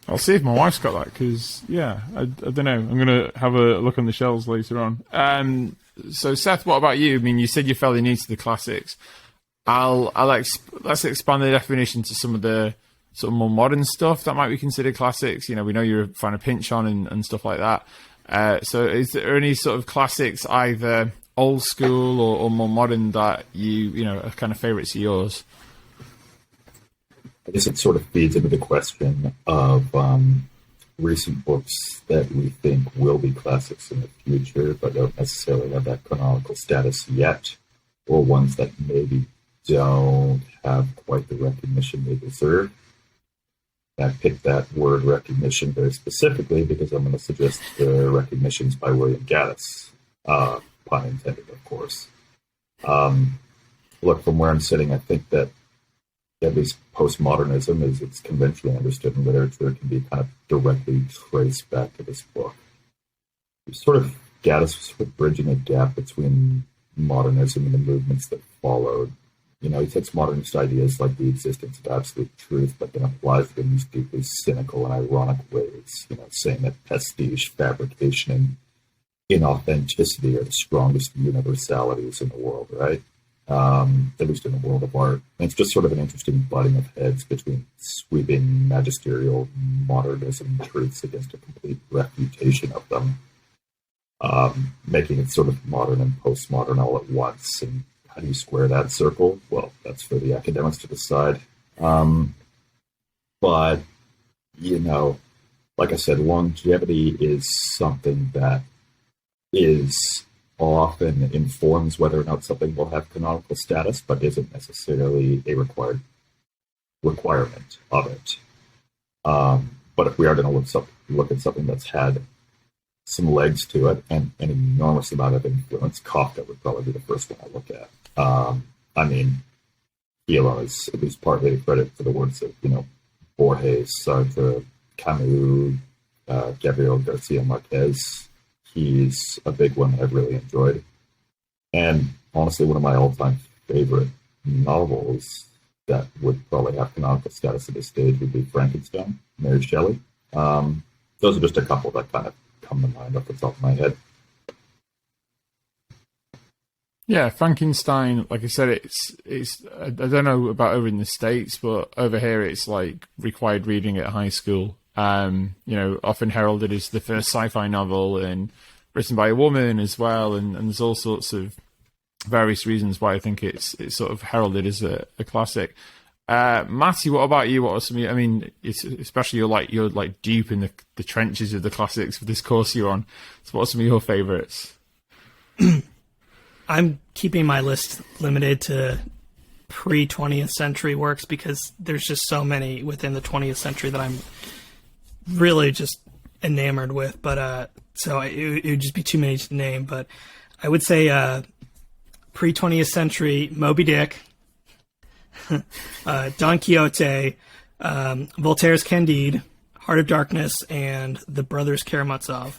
I'll see if my wife's got that, because, yeah, I don't know. I'm going to have a look on the shelves later on. So, Seth, what about you? I mean, you said you're fairly new to the classics. Let's expand the definition to some of the sort of more modern stuff that might be considered classics. We know you're a fan of Pinchon and stuff like that. So is there any sort of classics, either old school or more modern, that are kind of favourites of yours? I guess it sort of feeds into the question of recent books that we think will be classics in the future, but don't necessarily have that canonical status yet, or ones that maybe don't have quite the recognition they deserve. I picked that word recognition very specifically because I'm going to suggest the recognitions by William Gaddis, pun intended, of course. Look, from where I'm sitting, I think that at least postmodernism, as it's conventionally understood in literature, can be kind of directly traced back to this book. Gaddis was sort of bridging a gap between modernism and the movements that followed. He takes modernist ideas like the existence of absolute truth, but then applies them in these deeply cynical and ironic ways, saying that pastiche, fabrication, and inauthenticity are the strongest universalities in the world, right? At least in the world of art. And it's just sort of an interesting butting of heads between sweeping magisterial modernism truths against a complete refutation of them, making it sort of modern and postmodern all at once. And how do you square that circle? Well, that's for the academics to decide. But, like I said, longevity is something that is often informs whether or not something will have canonical status, but isn't necessarily a requirement of it. But if we are going to look at something that's had some legs to it and an enormous amount of influence, Kafka would probably be the first one I look at. I mean, he alone is at least partly a credit for the works of, Borges, Sartre, Camus, Gabriel Garcia Marquez. He's a big one that I've really enjoyed. And honestly, one of my all-time favorite novels that would probably have canonical status at this stage would be Frankenstein, Mary Shelley. Those are just a couple that kind of come to mind off the top of my head. Yeah, Frankenstein, like I said, it's I don't know about over in the States, but over here it's like required reading at high school. Often heralded as the first sci-fi novel and written by a woman as well, and there's all sorts of various reasons why I think it's sort of heralded as a classic. Matty, what about you? What are some? I mean, especially you're like deep in the trenches of the classics for this course you're on. So, what are some of your favourites? I'm keeping my list limited to pre-20th century works because there's just so many within the 20th century that I'm really just enamored with. But so it would just be too many to name. But I would say pre-20th century Moby Dick, Don Quixote, Voltaire's Candide, Heart of Darkness, and The Brothers Karamazov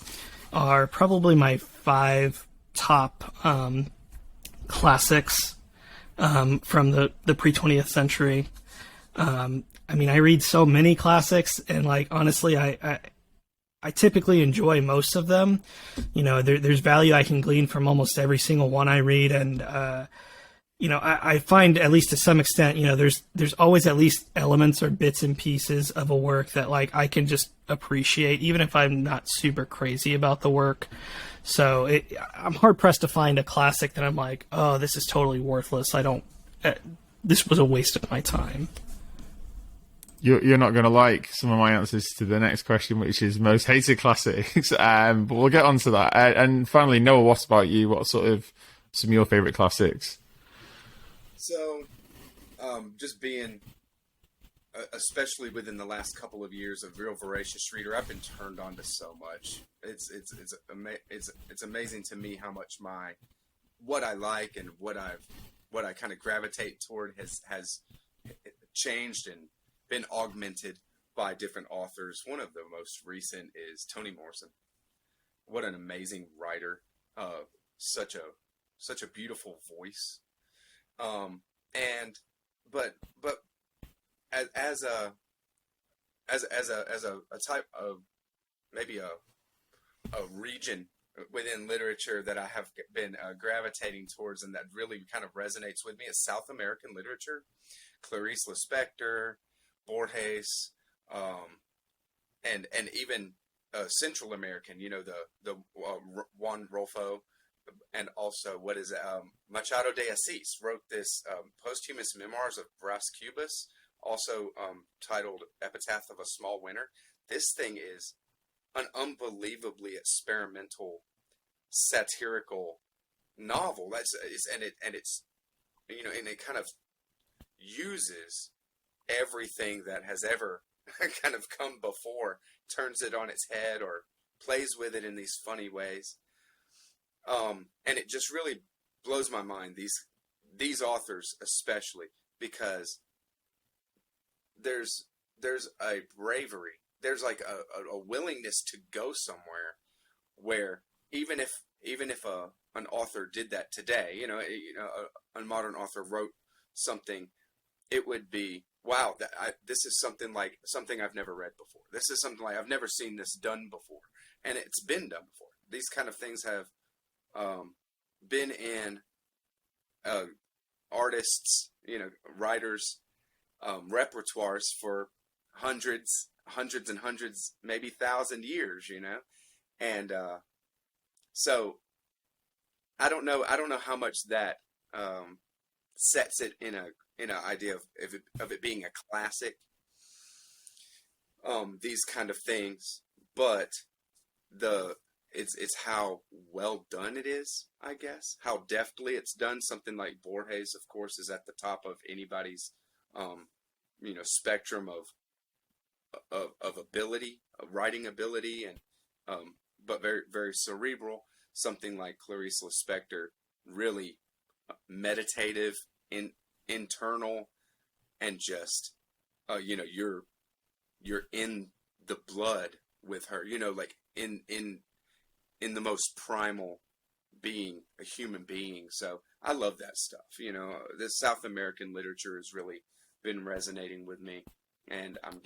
are probably my 5 top classics from the pre-20th century. I mean, I read so many classics, and like honestly, I typically enjoy most of them. There's value I can glean from almost every single one I read, and I find, at least to some extent, there's always at least elements or bits and pieces of a work that like I can just appreciate, even if I'm not super crazy about the work. So I'm hard pressed to find a classic that I'm like, oh, this is totally worthless. This was a waste of my time. You're not going to like some of my answers to the next question, which is most hated classics. But we'll get on to that. And finally, Noah, what about you? What sort of some of your favourite classics? So, just being, especially within the last couple of years, a real voracious reader, I've been turned on to so much. It's amazing to me how much what I like and what I kind of gravitate toward has changed and been augmented by different authors. One of the most recent is Toni Morrison. What an amazing writer! Such a beautiful voice. But as a type of maybe a region within literature that I have been gravitating towards and that really kind of resonates with me is South American literature. Clarice Lispector, Borges, and even Central American. The Juan Rulfo. And also, Machado de Assis wrote this posthumous memoirs of Bras Cubas, also titled Epitaph of a Small Winter. This thing is an unbelievably experimental, satirical novel. And it kind of uses everything that has ever kind of come before, turns it on its head or plays with it in these funny ways. And it just really blows my mind, these authors especially, because there's a bravery, there's like a willingness to go somewhere where even if an author did that today, a modern author wrote something, it would be, wow, this is something I've never read before. This is something like I've never seen this done before, and it's been done before. These kind of things have been in artists, writers' repertoires for hundreds and hundreds, maybe 1,000 years, and so I don't know how much that sets it in an idea of it being a classic. These kind of things, but it's how well done it is, I guess. How deftly it's done. Something like Borges, of course, is at the top of anybody's, spectrum of ability, of writing ability, and but very, very cerebral. Something like Clarice Lispector, really meditative, internal, and just, you're in the blood with her. Like in the most primal being, a human being. So I love that stuff. This South American literature is really been resonating with me, and I'm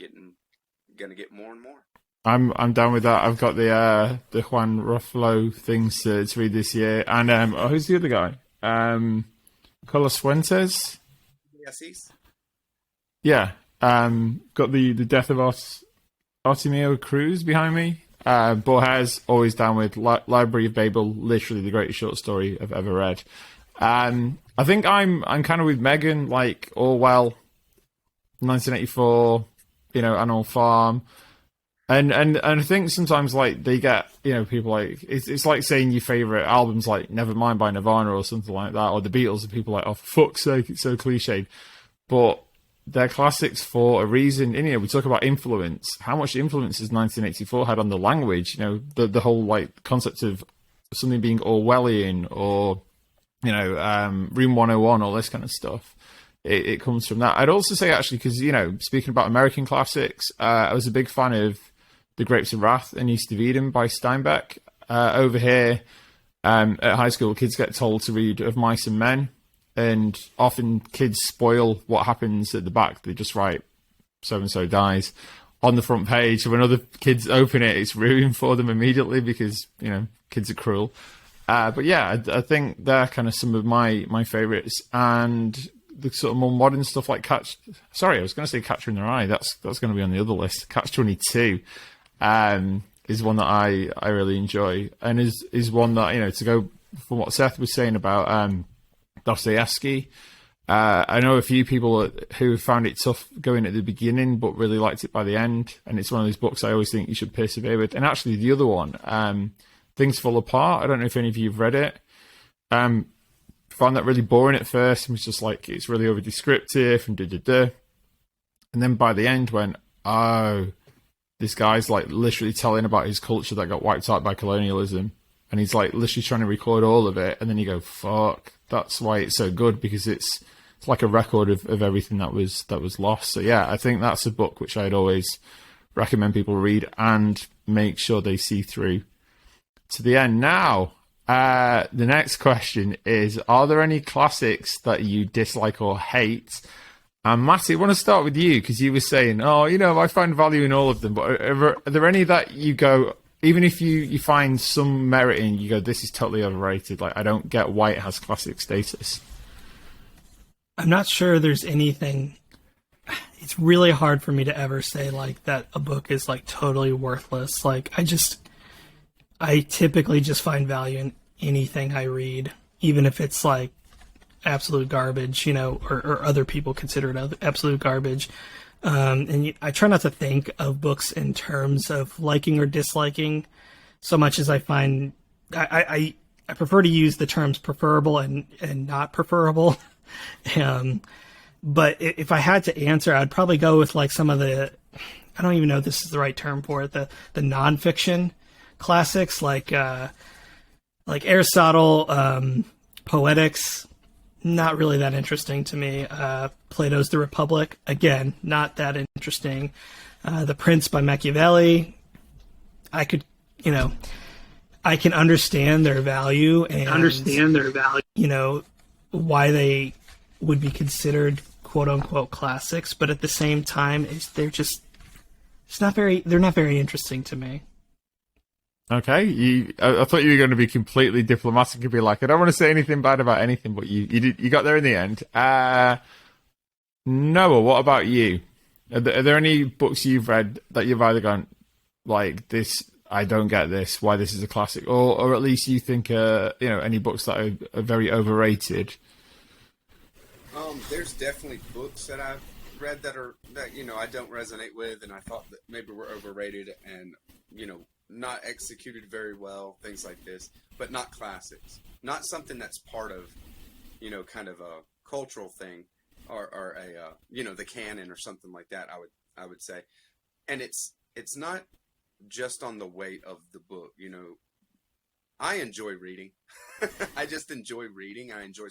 gonna get more and more. I'm down with that. I've got the Juan Ruffalo things to read this year, and who's the other guy? Carlos Fuentes. Yes, Yeah. Got the Death of Artemio Cruz behind me. Borges, always down with Library of Babel, literally the greatest short story I've ever read. I think I'm kind of with Megan, like Orwell, 1984, Animal Farm. And I think sometimes like they get, people like it's like saying your favorite albums like Nevermind by Nirvana or something like that, or the Beatles, and people are like, oh, for fuck's sake, it's so cliched. But they're classics for a reason. And, we talk about influence. How much influence has 1984 had on the language? The whole like concept of something being Orwellian or, Room 101, all this kind of stuff. It comes from that. I'd also say actually, because, speaking about American classics, I was a big fan of The Grapes of Wrath and East of Eden by Steinbeck. Over here at high school, kids get told to read Of Mice and Men. And often kids spoil what happens at the back. They just write so-and-so dies on the front page. So when other kids open it, it's ruined for them immediately because, kids are cruel. But yeah, I think they're kind of some of my favourites. And the sort of more modern stuff like I was going to say Catcher in the Rye. That's going to be on the other list. Catch-22 is one that I really enjoy. And is one that, to go from what Seth was saying about Dostoevsky. I know a few people who found it tough going at the beginning, but really liked it by the end. And it's one of those books I always think you should persevere with. And actually, the other one, Things Fall Apart. I don't know if any of you have read it. Found that really boring at first, and was just like, it's really over descriptive and and then by the end went, oh, this guy's like literally telling about his culture that got wiped out by colonialism. And he's like literally trying to record all of it. And then you go, fuck, that's why it's so good, because it's like a record of everything that was lost. So yeah, I think that's a book which I'd always recommend people read and make sure they see through to the end. Now, the next question is, are there any classics that you dislike or hate? And Matty, I want to start with you, because you were saying, I find value in all of them, but are there any that you go, even if you find some merit in, you go, this is totally overrated, like I don't get why it has classic status? I'm not sure there's anything. It's really hard for me to ever say like that a book is like totally worthless. Like I typically just find value in anything I read, even if it's like absolute garbage, or other people consider it absolute garbage. I try not to think of books in terms of liking or disliking so much as I find I prefer to use the terms preferable and not preferable. But if I had to answer, I'd probably go with like some of the, I don't even know if this is the right term for it, the nonfiction classics like Aristotle, Poetics. Not really that interesting to me. Plato's The Republic, again, not that interesting. The Prince by Machiavelli, I can understand their value and why they would be considered quote unquote classics, but at the same time, they're not very interesting to me. Okay, I thought you were going to be completely diplomatic and be like, I don't want to say anything bad about anything, but you got there in the end. Noah, what about you? Are there any books you've read that you've either gone, like, this, I don't get this, why this is a classic, or at least you think, any books that are very overrated? There's definitely books that I've read that I don't resonate with, and I thought that maybe were overrated and, not executed very well, things like this, but not classics. Not something that's part of, kind of a cultural thing or a, the canon or something like that, I would say. And it's not just on the weight of the book, I enjoy reading. I just enjoy reading. I enjoy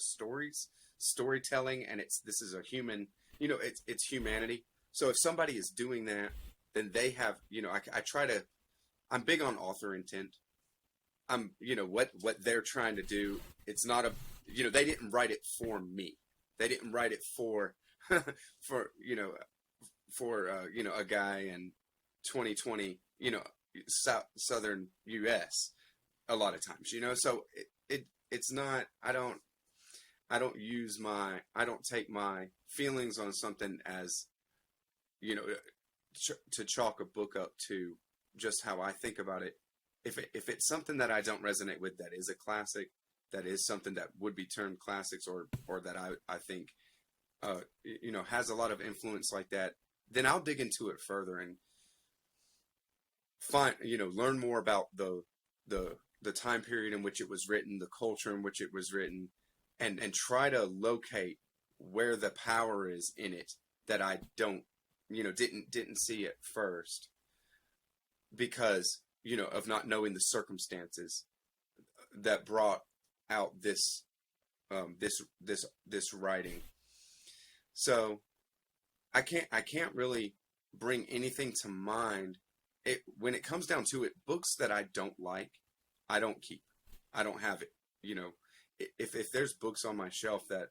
storytelling, and this is a human, it's humanity. So if somebody is doing that, then they have, I'm big on author intent. I'm, what they're trying to do. It's not they didn't write it for me. They didn't write it for for a guy in 2020, southern U.S. a lot of times, so it's not. I don't take my feelings on something as, to chalk a book up to just how I think about it. If it's something that I don't resonate with, that is a classic, that is something that would be termed classics, or that I think, has a lot of influence like that, then I'll dig into it further and learn more about the time period in which it was written, the culture in which it was written, and try to locate where the power is in it that I didn't see at first, because of not knowing the circumstances that brought out this writing. So I can't really bring anything to mind. When it comes down to it, books that I don't like, I don't keep. I don't have it. If there's books on my shelf that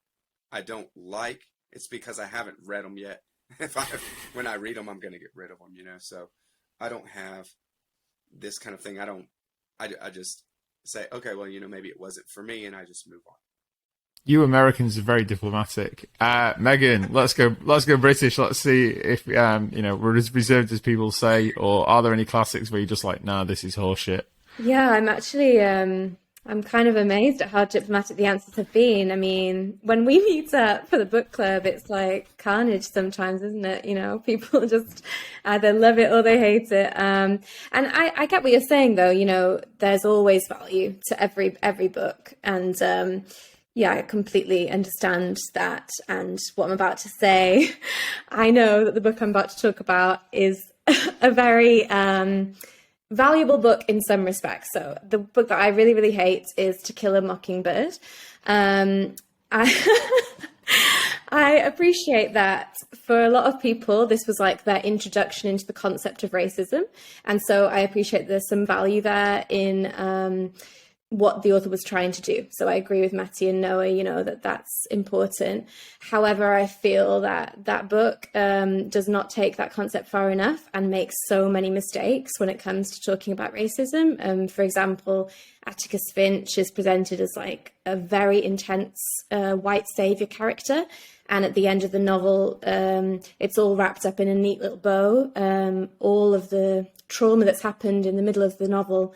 I don't like, it's because I haven't read them yet. When I read them, I'm going to get rid of them, So I don't have this kind of thing. I just say, okay, well, maybe it wasn't for me, and I just move on. You Americans are very diplomatic. Megan, let's go British. Let's see if we're as reserved as people say, or are there any classics where you're just like, nah, this is horseshit? Yeah, I'm actually I'm kind of amazed at how diplomatic the answers have been. I mean, when we meet up for the book club, it's like carnage sometimes, isn't it? People just either love it or they hate it. And I get what you're saying, though. There's always value to every book, and yeah, I completely understand that. And what I'm about to say, I know that the book I'm about to talk about is a very valuable book in some respects. So the book that I really, really hate is To Kill a Mockingbird. I appreciate that for a lot of people, this was like their introduction into the concept of racism. And so I appreciate there's some value there in what the author was trying to do. So I agree with Matty and Noah, that's important. However, I feel that book does not take that concept far enough and makes so many mistakes when it comes to talking about racism. For example, Atticus Finch is presented as like a very intense white savior character. And at the end of the novel, it's all wrapped up in a neat little bow. All of the trauma that's happened in the middle of the novel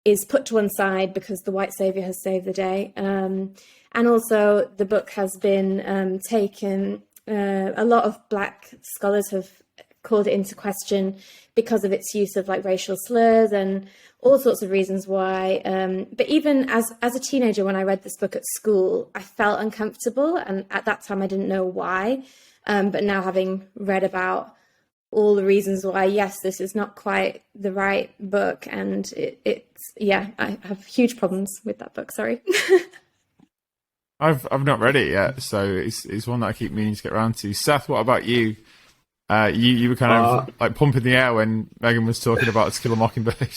is put to one side because the white savior has saved the day. And also the book has been taken, a lot of Black scholars have called it into question because of its use of like racial slurs and all sorts of reasons why. But even as a teenager, when I read this book at school, I felt uncomfortable. And at that time, I didn't know why. But now having read about all the reasons why, yes, this is not quite the right book. And I have huge problems with that book. Sorry. I've not read it yet, so it's one that I keep meaning to get around to. Seth, what about you? You were kind of like pumping the air when Megan was talking about To Kill a Mockingbird.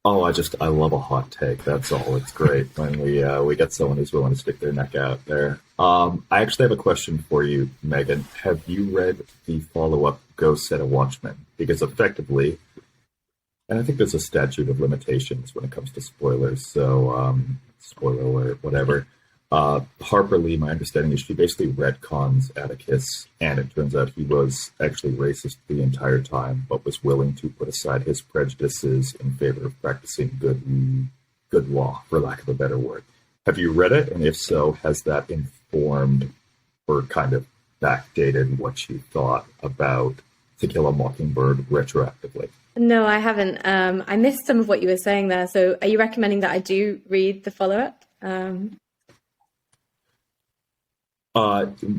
Oh, I love a hot take. That's all. It's great when we get someone who's willing to stick their neck out there. I actually have a question for you, Megan. Have you read the follow-up Go Set a Watchman? Because effectively, and I think there's a statute of limitations when it comes to spoilers, so spoiler alert, whatever. Harper Lee, my understanding is she basically retcons Atticus, and it turns out he was actually racist the entire time, but was willing to put aside his prejudices in favor of practicing good law, for lack of a better word. Have you read it? And if so, has that informed or kind of backdated what you thought about To Kill a Mockingbird retroactively? No, I haven't. I missed some of what you were saying there. So are you recommending that I do read the follow-up?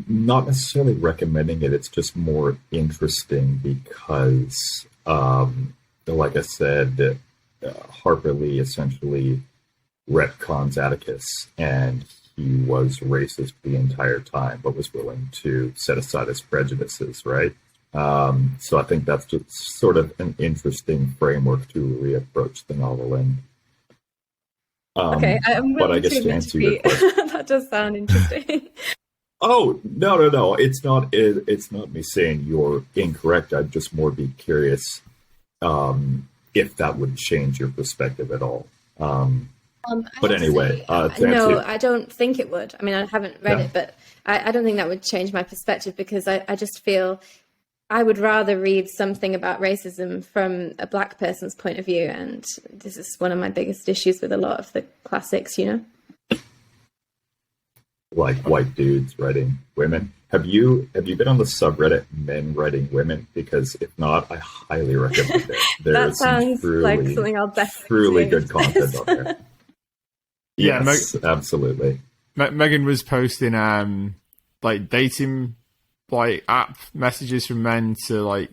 Not necessarily recommending it. It's just more interesting because, like I said, Harper Lee essentially retcons Atticus, and he was racist the entire time, but was willing to set aside his prejudices, right? So I think that's just sort of an interesting framework to reapproach the novel in. Okay, I'm but I willing guess to to admit answer your defeat. question, That does sound interesting. Oh, no. It's not. It's not me saying you're incorrect. I'd just more be curious if that would change your perspective at all. But anyway, no, I don't think it would. I mean, I haven't read it, but I don't think that would change my perspective, because I just feel I would rather read something about racism from a black person's point of view. And this is one of my biggest issues with a lot of the classics, you know? Like white dudes writing women. Have you been on the subreddit Men Writing Women? Because if not, I highly recommend it. That sounds like something I'll definitely truly good content on there. Yeah, yes, absolutely. Megan was posting like dating like app messages from men to like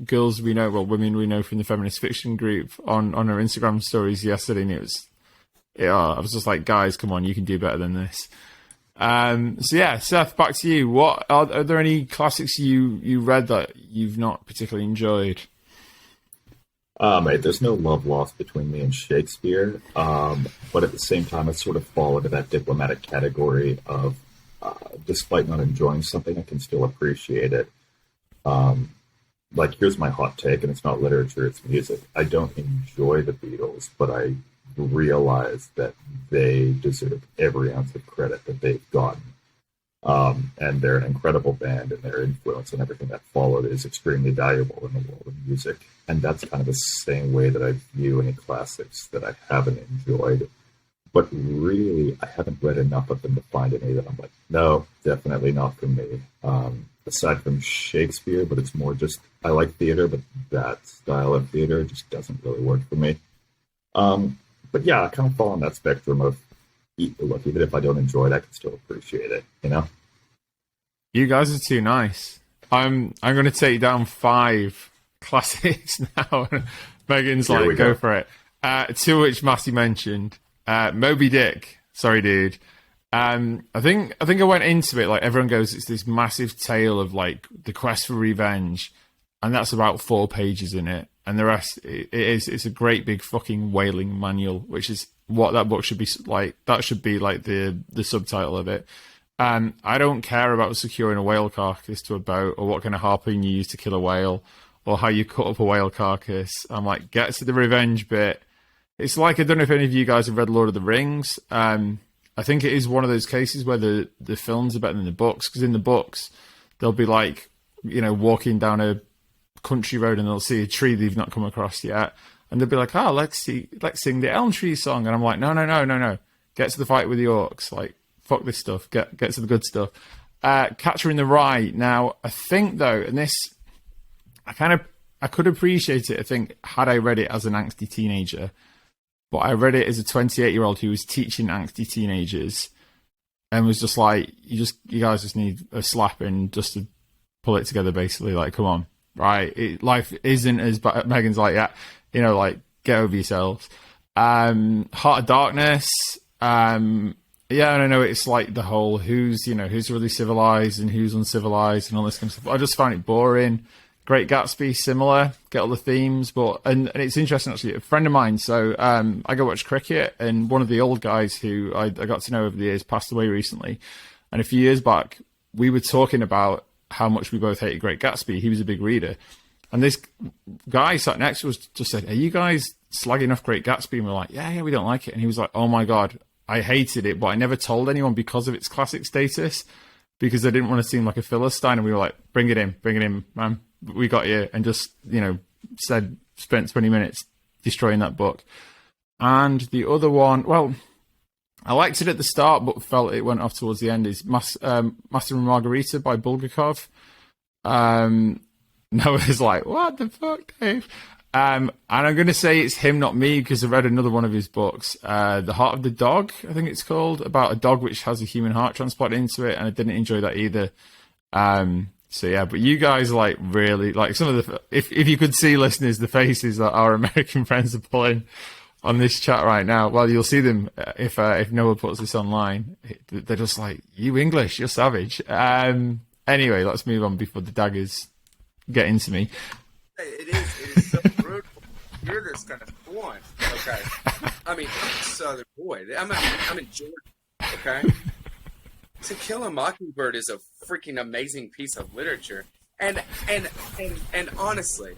girls we know, well, women we know from the feminist fiction group on her Instagram stories yesterday, and I was just like, guys, come on, you can do better than this. So yeah, Seth, back to you. What are there any classics you read that you've not particularly enjoyed? Mate, there's no love lost between me and Shakespeare, but at the same time, I sort of fall into that diplomatic category of, despite not enjoying something, I can still appreciate it. Like, here's my hot take, and it's not literature, it's music. I don't enjoy the Beatles, but I realize that they deserve every ounce of credit that they've gotten. And they're an incredible band, and their influence and everything that followed is extremely valuable in the world of music. And that's kind of the same way that I view any classics that I haven't enjoyed. But really, I haven't read enough of them to find any that I'm like, no, definitely not for me. Aside from Shakespeare, but it's more just, I like theater, but that style of theater just doesn't really work for me. But yeah, I kind of fall on that spectrum of, look, even if I don't enjoy it, I can still appreciate it, you know? You guys are too nice. I'm going to take down 5 classics now. Megan's Here like, go for it. 2 which Matty mentioned. Moby Dick. Sorry, dude. I think I went into it like everyone goes, it's this massive tale of like the quest for revenge, and that's about 4 pages in it, and the rest it's a great big fucking whaling manual, which is what that book should be like. That should be like the subtitle of it. I don't care about securing a whale carcass to a boat, or what kind of harpoon you use to kill a whale, or how you cut up a whale carcass. I'm like, get to the revenge bit. It's like, I don't know if any of you guys have read Lord of the Rings. I think it is one of those cases where the films are better than the books, because in the books they'll be like, you know, walking down a country road and they'll see a tree they've not come across yet, and they'll be like, oh, let's sing the Elm Tree song, and I'm like, no, get to the fight with the orcs, like, fuck this stuff, get to the good stuff. Catcher in the Rye. Now, I think though, and this, I could appreciate it, I think, had I read it as an angsty teenager, but I read it as a 28-year-old who was teaching angsty teenagers and was just like, you guys just need a slapping just to pull it together, basically. Like, come on, right? Life isn't as bad. Megan's like, yeah, you know, like, get over yourselves. Heart of Darkness. Yeah, I don't know. It's like the whole who's really civilized and who's uncivilized and all this kind of stuff. I just found it boring. Great Gatsby, similar, get all the themes, but and it's interesting actually. A friend of mine, so I go watch cricket, and one of the old guys who I got to know over the years passed away recently, and a few years back we were talking about how much we both hated Great Gatsby. He was a big reader, and this guy sat next to us just said, "Are you guys slagging off Great Gatsby?" And we're like, "Yeah, we don't like it." And he was like, "Oh my god, I hated it, but I never told anyone because of its classic status, because I didn't want to seem like a Philistine." And we were like, bring it in, man. We got you. And just, you know, spent 20 minutes destroying that book. And the other one, well, I liked it at the start, but felt it went off towards the end, is Master and Margarita by Bulgakov. Noah's like, what the fuck, Dave? And I'm going to say it's him, not me, because I read another one of his books, The Heart of the Dog, I think it's called, about a dog which has a human heart transplanted into it, and I didn't enjoy that either. So yeah, but you guys like really like some of the, if you could see, listeners, the faces that our American friends are pulling on this chat right now. Well, you'll see them if Noah puts this online. They're just like, you English, you're savage. Anyway, let's move on before the daggers get into me. It is so brutal. You're just kind of blunt, okay? I mean, I'm a Southern boy. I'm in Georgia, okay? To Kill a Mockingbird is a freaking amazing piece of literature, and honestly,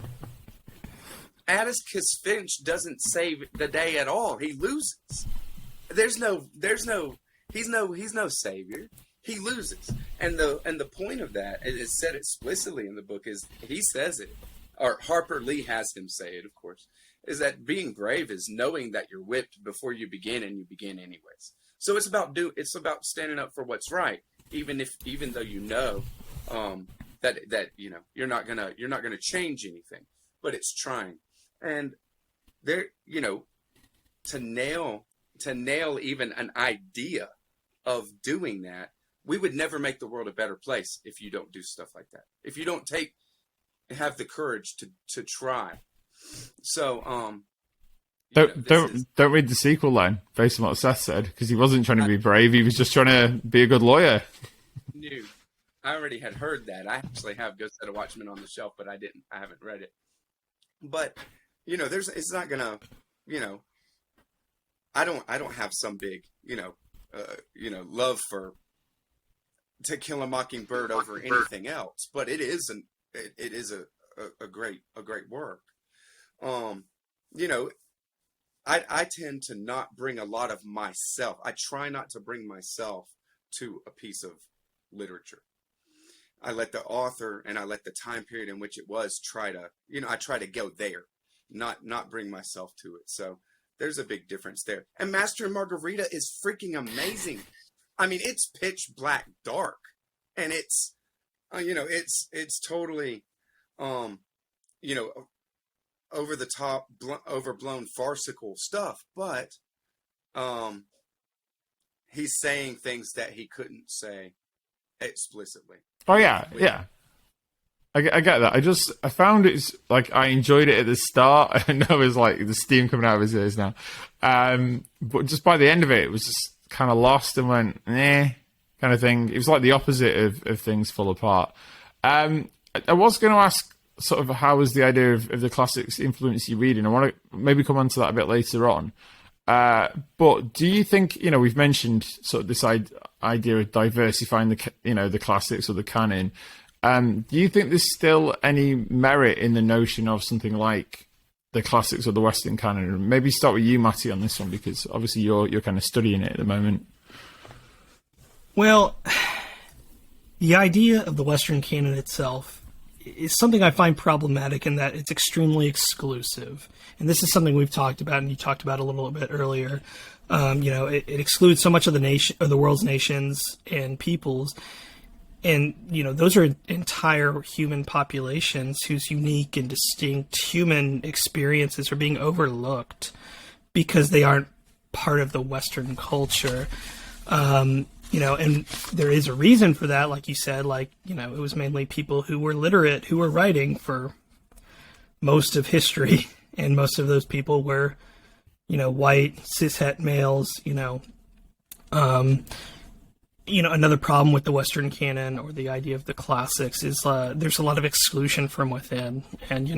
Atticus Finch doesn't save the day at all. He loses. He's no savior. He loses, and the point of that, it is said explicitly in the book, is he says it, or Harper Lee has him say it, of course, is that being brave is knowing that you're whipped before you begin, and you begin anyways. So it's about standing up for what's right, even though you know that you know you're not gonna change anything, but it's trying. And there, you know, to nail even an idea of doing that, we would never make the world a better place if you don't do stuff like that. If you don't have the courage to try. So, don't read the sequel line based on what Seth said, because he wasn't trying to be brave. He was just trying to be a good lawyer. I already had heard that. I actually have Ghost of the Watchmen on the shelf, but I haven't read it. But, you know, it's not gonna, you know, I don't have some big, love for To Kill a Mockingbird over anything else, but it is a great work. You know, I tend to not bring a lot of myself. I try not to bring myself to a piece of literature. I let the author and I let the time period in which it was I try to go there, not bring myself to it. So there's a big difference there. And Master and Margarita is freaking amazing. I mean, it's pitch black dark, and it's, it's totally, over the top, overblown, farcical stuff. But he's saying things that he couldn't say explicitly. Oh yeah. I get that. I found it, like, I enjoyed it at the start. I know there's like the steam coming out of his ears now. But just by the end of it, it was just kind of lost and went, kind of thing. It was like the opposite of things fall apart. I was going to ask sort of how was the idea of the classics influence your reading? I want to maybe come on to that a bit later on. But do you think, we've mentioned sort of this idea of diversifying the classics or the canon. Do you think there's still any merit in the notion of something like the classics or the Western canon? Maybe start with you, Matty, on this one, because obviously you're kind of studying it at the moment. Well, the idea of the Western canon itself is something I find problematic in that it's extremely exclusive. And this is something we've talked about, and you talked about a little bit earlier. It excludes so much of the world's nations and peoples. And, those are entire human populations whose unique and distinct human experiences are being overlooked because they aren't part of the Western culture. And there is a reason for that, like you said, it was mainly people who were literate, who were writing for most of history. And most of those people were, white, cishet males, another problem with the Western canon or the idea of the classics is there's a lot of exclusion from within. And,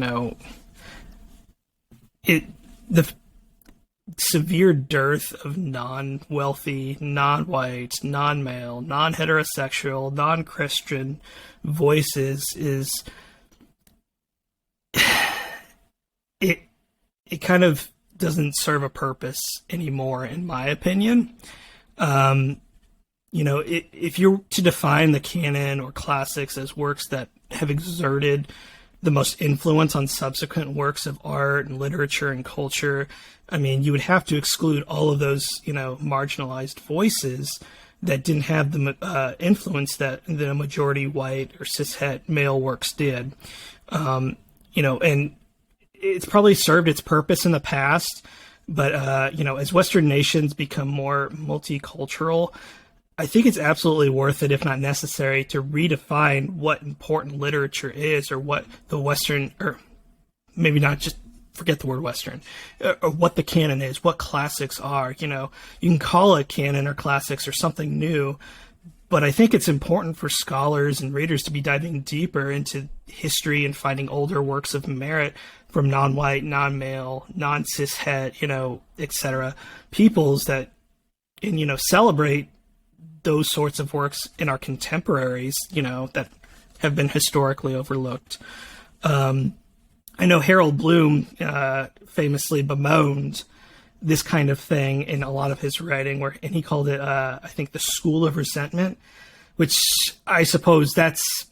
the severe dearth of non-wealthy, non-white, non-male, non-heterosexual, non-Christian voices is... It kind of doesn't serve a purpose anymore, in my opinion. If you're to define the canon or classics as works that have exerted the most influence on subsequent works of art and literature and culture, I mean, you would have to exclude all of those, marginalized voices that didn't have the influence that the majority white or cishet male works did. And it's probably served its purpose in the past, but, as Western nations become more multicultural, I think it's absolutely worth it, if not necessary, to redefine what important literature is, or what the Western, or maybe not, just forget the word Western, or what the canon is, what classics are. You can call it canon or classics or something new, but I think it's important for scholars and readers to be diving deeper into history and finding older works of merit from non-white, non-male, non-cishet, etc. peoples that, and, celebrate those sorts of works in our contemporaries, that have been historically overlooked. I know Harold Bloom famously bemoaned this kind of thing in a lot of his writing, and he called it, I think, the school of resentment, which I suppose that's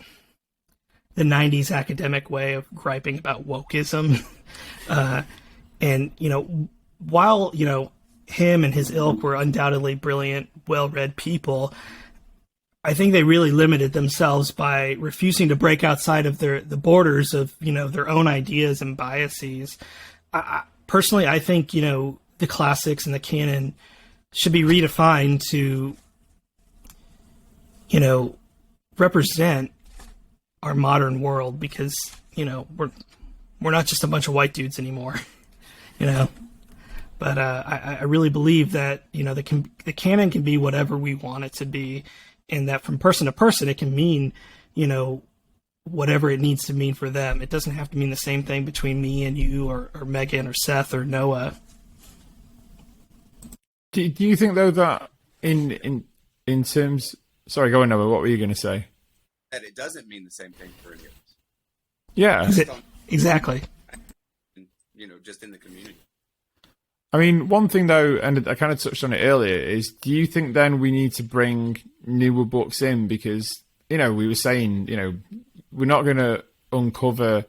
the 90s academic way of griping about wokeism. And, while, him and his ilk were undoubtedly brilliant, well-read people, I think they really limited themselves by refusing to break outside of the borders of, their own ideas and biases. Personally, I think, the classics and the canon should be redefined to, represent our modern world, because, we're not just a bunch of white dudes anymore, But I really believe that, the canon can be whatever we want it to be, and that from person to person, it can mean, whatever it needs to mean for them. It doesn't have to mean the same thing between me and you, or Megan or Seth or Noah. Do you think, though, that in terms... Sorry, go on, Noah. What were you going to say? That it doesn't mean the same thing for any of us. Yeah. Exactly. Just in the community. I mean, one thing, though, and I kind of touched on it earlier, is do you think then we need to bring newer books in? Because, we were saying, we're not going to uncover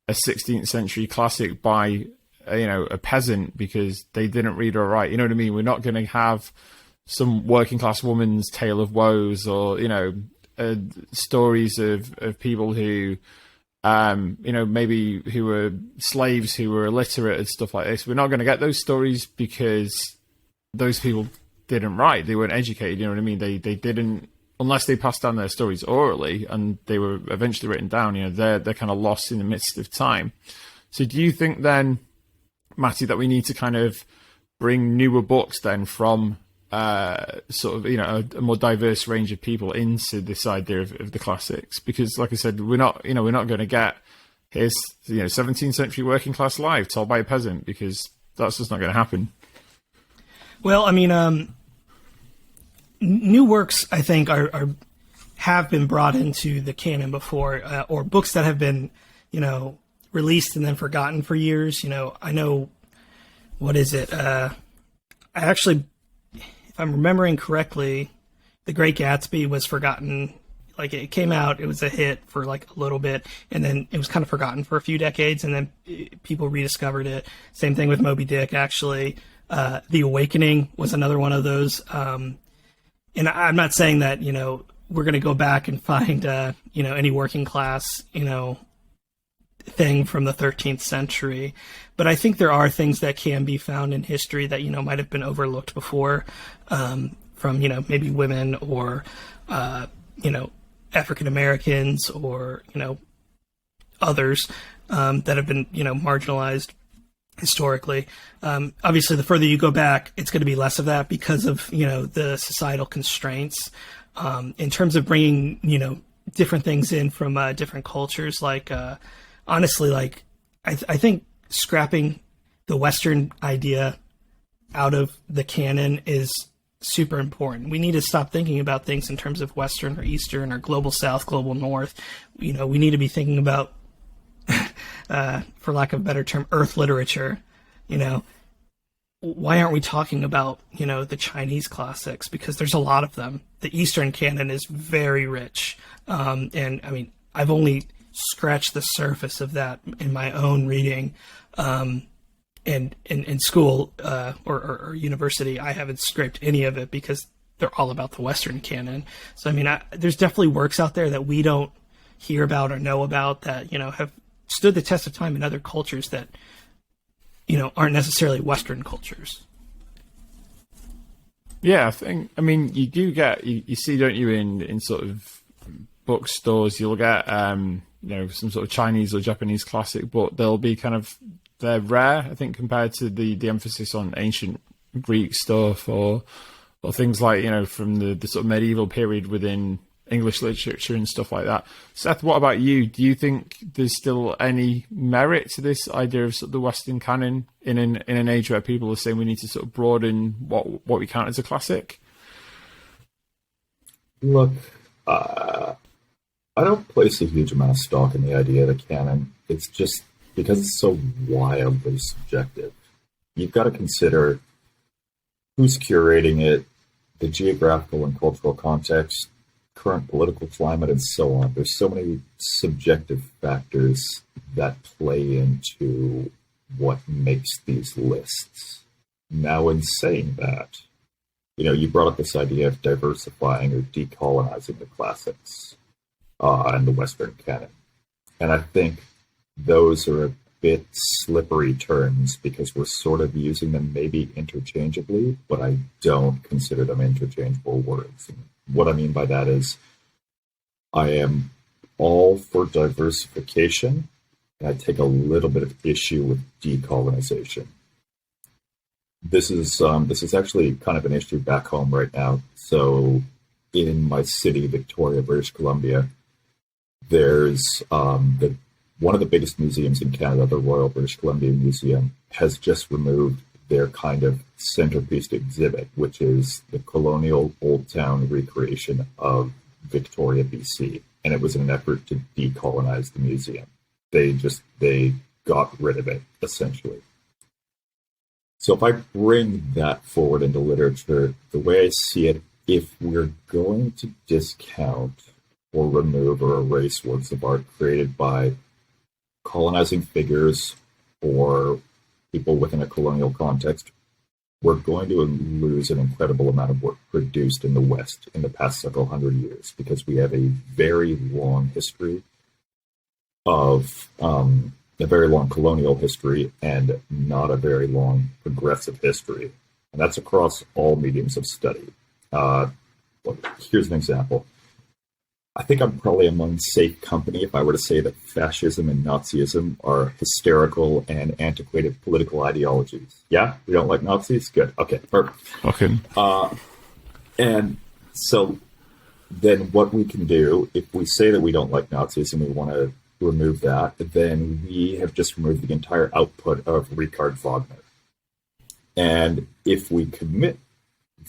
a 16th century classic by, a peasant because they didn't read or write. You know what I mean? We're not going to have some working class woman's tale of woes, or, stories of people who... maybe who were slaves who were illiterate and stuff like this. We're not going to get those stories because those people didn't write. They weren't educated, you know what I mean? They didn't, unless they passed down their stories orally and they were eventually written down, they're kind of lost in the midst of time. So do you think then, Matty, that we need to kind of bring newer books then from sort of, a more diverse range of people into this idea of the classics? Because, like I said, we're not going to get here's 17th century working class life told by a peasant, because that's just not going to happen. Well, I mean, new works, I think, have been brought into the canon before, or books that have been, released and then forgotten for years. I know, what is it? I actually, if I'm remembering correctly, The Great Gatsby was forgotten. Like, it came out, it was a hit for like a little bit, and then it was kind of forgotten for a few decades, and then people rediscovered it. Same thing with Moby Dick, actually. The Awakening was another one of those. And I'm not saying that, we're going to go back and find, any working class, thing from the 13th century. But I think there are things that can be found in history that, might have been overlooked before, from, maybe women or, African Americans or, others, that have been, marginalized historically. Obviously, the further you go back, it's going to be less of that because of, the societal constraints. In terms of bringing, different things in from different cultures, like, honestly, like, I think scrapping the Western idea out of the canon is super important. We need to stop thinking about things in terms of Western or Eastern or global South, global North. We need to be thinking about, for lack of a better term, Earth literature. Why aren't we talking about, the Chinese classics? Because there's a lot of them. The Eastern canon is very rich. And I mean, I've only scratched the surface of that in my own reading. And in school, or university, I haven't scraped any of it because they're all about the Western canon. So, I mean, there's definitely works out there that we don't hear about or know about that, have stood the test of time in other cultures that, aren't necessarily Western cultures. Yeah, I mean, you do get, you see, don't you, in sort of bookstores, you'll get, some sort of Chinese or Japanese classic, but they'll be they're rare, I think, compared to the emphasis on ancient Greek stuff or things like, from the sort of medieval period within English literature and stuff like that. Seth, what about you? Do you think there's still any merit to this idea of sort of the Western canon in an age where people are saying we need to sort of broaden what we count as a classic? Look, I don't place a huge amount of stock in the idea of the canon. It's just because it's so wildly subjective. You've got to consider who's curating it, the geographical and cultural context, current political climate, and so on. There's so many subjective factors that play into what makes these lists. Now, in saying that, you brought up this idea of diversifying or decolonizing the classics and the Western canon. And I think those are a bit slippery terms because we're sort of using them maybe interchangeably, but I don't consider them interchangeable words. And what I mean by that is I am all for diversification, and I take a little bit of issue with decolonization. This is actually kind of an issue back home right now. So in my city, Victoria, British Columbia, there's one of the biggest museums in Canada, the Royal British Columbia Museum, has just removed their kind of centerpiece exhibit, which is the colonial Old Town recreation of Victoria, BC. And it was in an effort to decolonize the museum. They got rid of it, essentially. So if I bring that forward into literature, the way I see it, if we're going to discount or remove or erase works of art created by colonizing figures or people within a colonial context, we're going to lose an incredible amount of work produced in the West in the past several hundred years because we have a very long history of a very long colonial history and not a very long progressive history. And that's across all mediums of study. Here's an example. I think I'm probably among safe company if I were to say that fascism and Nazism are hysterical and antiquated political ideologies. Yeah? We don't like Nazis? Good. Okay, perfect. Okay. And so then what we can do, if we say that we don't like Nazis and we want to remove that, then we have just removed the entire output of Richard Wagner. And if we commit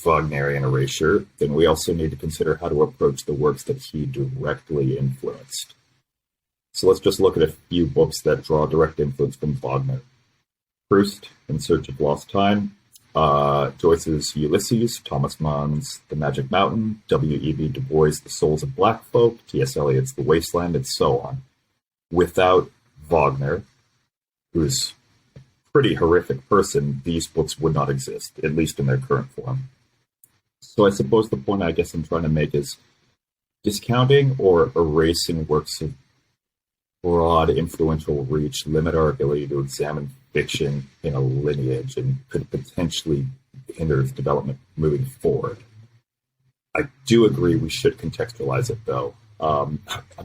Wagnerian erasure, then we also need to consider how to approach the works that he directly influenced. So let's just look at a few books that draw direct influence from Wagner. Proust, In Search of Lost Time, Joyce's Ulysses, Thomas Mann's The Magic Mountain, W.E.B. Du Bois' The Souls of Black Folk, T.S. Eliot's The Wasteland, and so on. Without Wagner, who's a pretty horrific person, these books would not exist, at least in their current form. So I suppose the point I guess I'm trying to make is discounting or erasing works of broad influential reach limit our ability to examine fiction in a lineage and could potentially hinder its development moving forward. I do agree we should contextualize it, though. I'm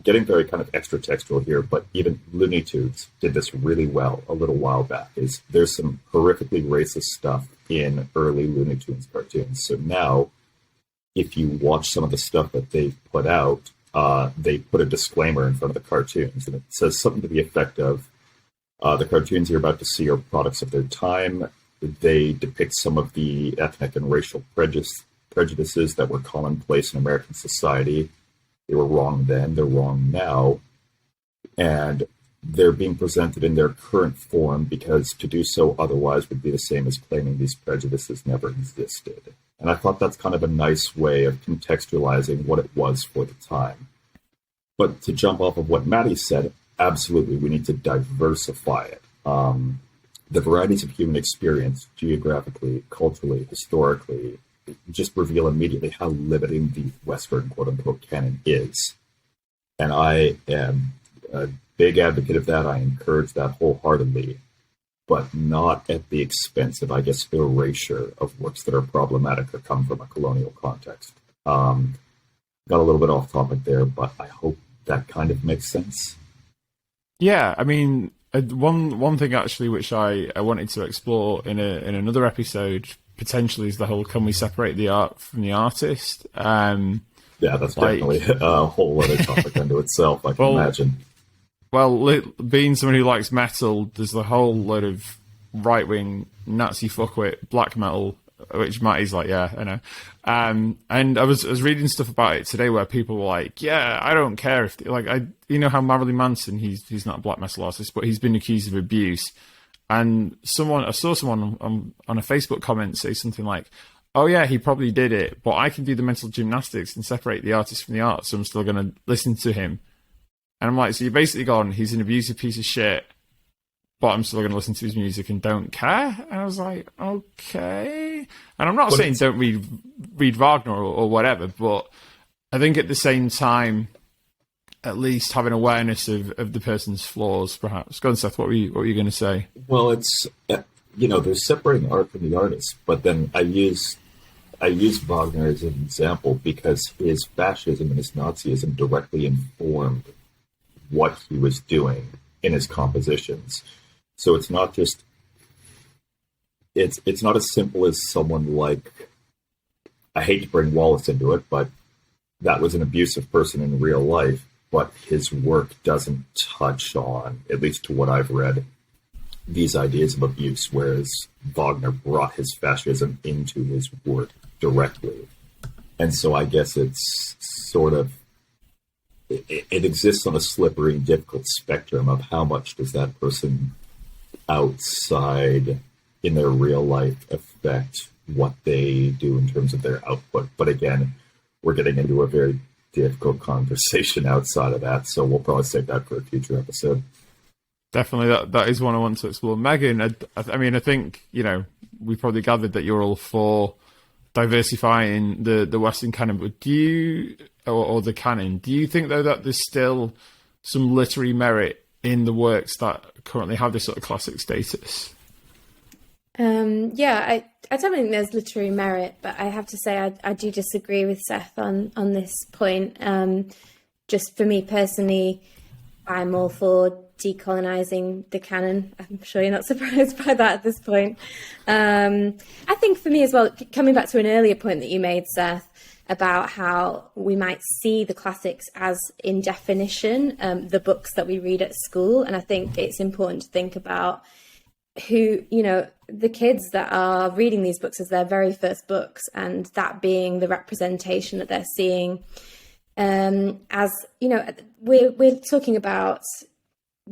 getting very kind of extra textual here, but even Looney Tunes did this really well a little while back. There's some horrifically racist stuff in early Looney Tunes cartoons. So now, if you watch some of the stuff that they've put out, they put a disclaimer in front of the cartoons, and it says something to the effect of, the cartoons you're about to see are products of their time. They depict some of the ethnic and racial prejudices that were commonplace in American society. They were wrong then, they're wrong now, and they're being presented in their current form because to do so otherwise would be the same as claiming these prejudices never existed. And I thought that's kind of a nice way of contextualizing what it was for the time. But to jump off of what Maddie said, absolutely, we need to diversify it. The varieties of human experience, geographically, culturally, historically, just reveal immediately how limiting the Western quote-unquote canon is. And I am a big advocate of that. I encourage that wholeheartedly, but not at the expense of, I guess, erasure of works that are problematic or come from a colonial context. Got a little bit off topic there, but I hope that kind of makes sense. Yeah, I mean, one thing actually which I wanted to explore in another episode potentially is the whole, can we separate the art from the artist? Yeah, that's definitely a whole other topic unto itself, I can imagine. Well, being someone who likes metal, there's the whole load of right-wing Nazi fuckwit black metal which Matty's like, yeah, I know. And I was reading stuff about it today where people were like, yeah, I don't care if you know how Marilyn Manson, he's not a black metal artist, but he's been accused of abuse. And I saw someone on a Facebook comment say something like, oh yeah, he probably did it, but I can do the mental gymnastics and separate the artist from the art, so I'm still going to listen to him. And I'm like, so you're basically gone, he's an abusive piece of shit, but I'm still going to listen to his music and don't care. And I was like, okay. And I'm not saying don't read Wagner or whatever, but I think at the same time, at least having awareness of the person's flaws, perhaps. Go on, Seth, what were you going to say? Well, it's, there's separating art from the artist, but then I use Wagner as an example because his fascism and his Nazism directly informed what he was doing in his compositions. So it's not just, it's not as simple as someone like, I hate to bring Wallace into it, but that was an abusive person in real life, but his work doesn't touch on, at least to what I've read, these ideas of abuse, whereas Wagner brought his fascism into his work directly. And so I guess it's sort of, it exists on a slippery, difficult spectrum of how much does that person outside in their real life affect what they do in terms of their output. But again, we're getting into a very difficult conversation outside of that, so we'll probably save that for a future episode. Definitely, that is one I want to explore. Megan, I mean, I think, we probably gathered that you're all for diversifying the Western canon, but do you, or the canon, do you think, though, that there's still some literary merit in the works that currently have this sort of classic status? Yeah, I don't think there's literary merit, but I have to say I do disagree with Seth on this point. Just for me personally, I'm all for decolonizing the canon. I'm sure you're not surprised by that at this point. I think for me as well, coming back to an earlier point that you made, Seth, about how we might see the classics as, in definition, the books that we read at school. And I think it's important to think about who, the kids that are reading these books as their very first books, and that being the representation that they're seeing. As we're talking about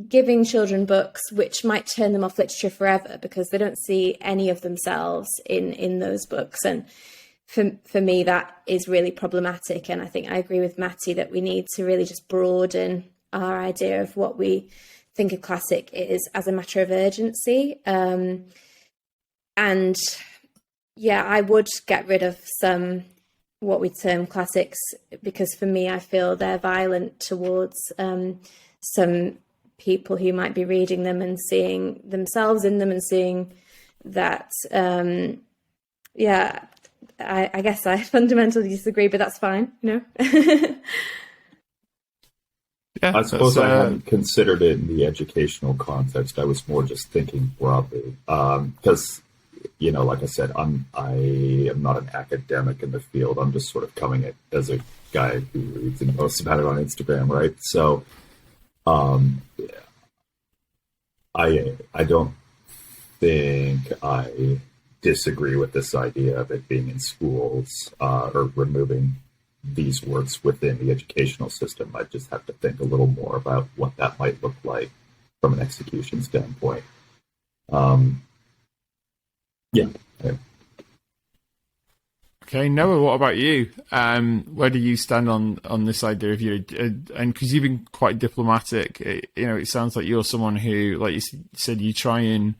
giving children books which might turn them off literature forever because they don't see any of themselves in those books. And for me, that is really problematic. And I think I agree with Matty that we need to really just broaden our idea of what we think a classic is as a matter of urgency. And yeah, I would get rid of some what we term classics, because for me, I feel they're violent towards some people who might be reading them and seeing themselves in them and seeing that, I guess I fundamentally disagree, but that's fine, Yeah, I suppose I hadn't considered it in the educational context. I was more just thinking broadly, because, like I said, I am not an academic in the field. I'm just sort of coming at as a guy who reads and posts about it on Instagram, right? So, I don't think I disagree with this idea of it being in schools or removing these works within the educational system. I just have to think a little more about what that might look like from an execution standpoint. Yeah. Okay, Noah, what about you? Where do you stand on this idea of you? And because you've been quite diplomatic, it sounds like you're someone who, like you said, you try and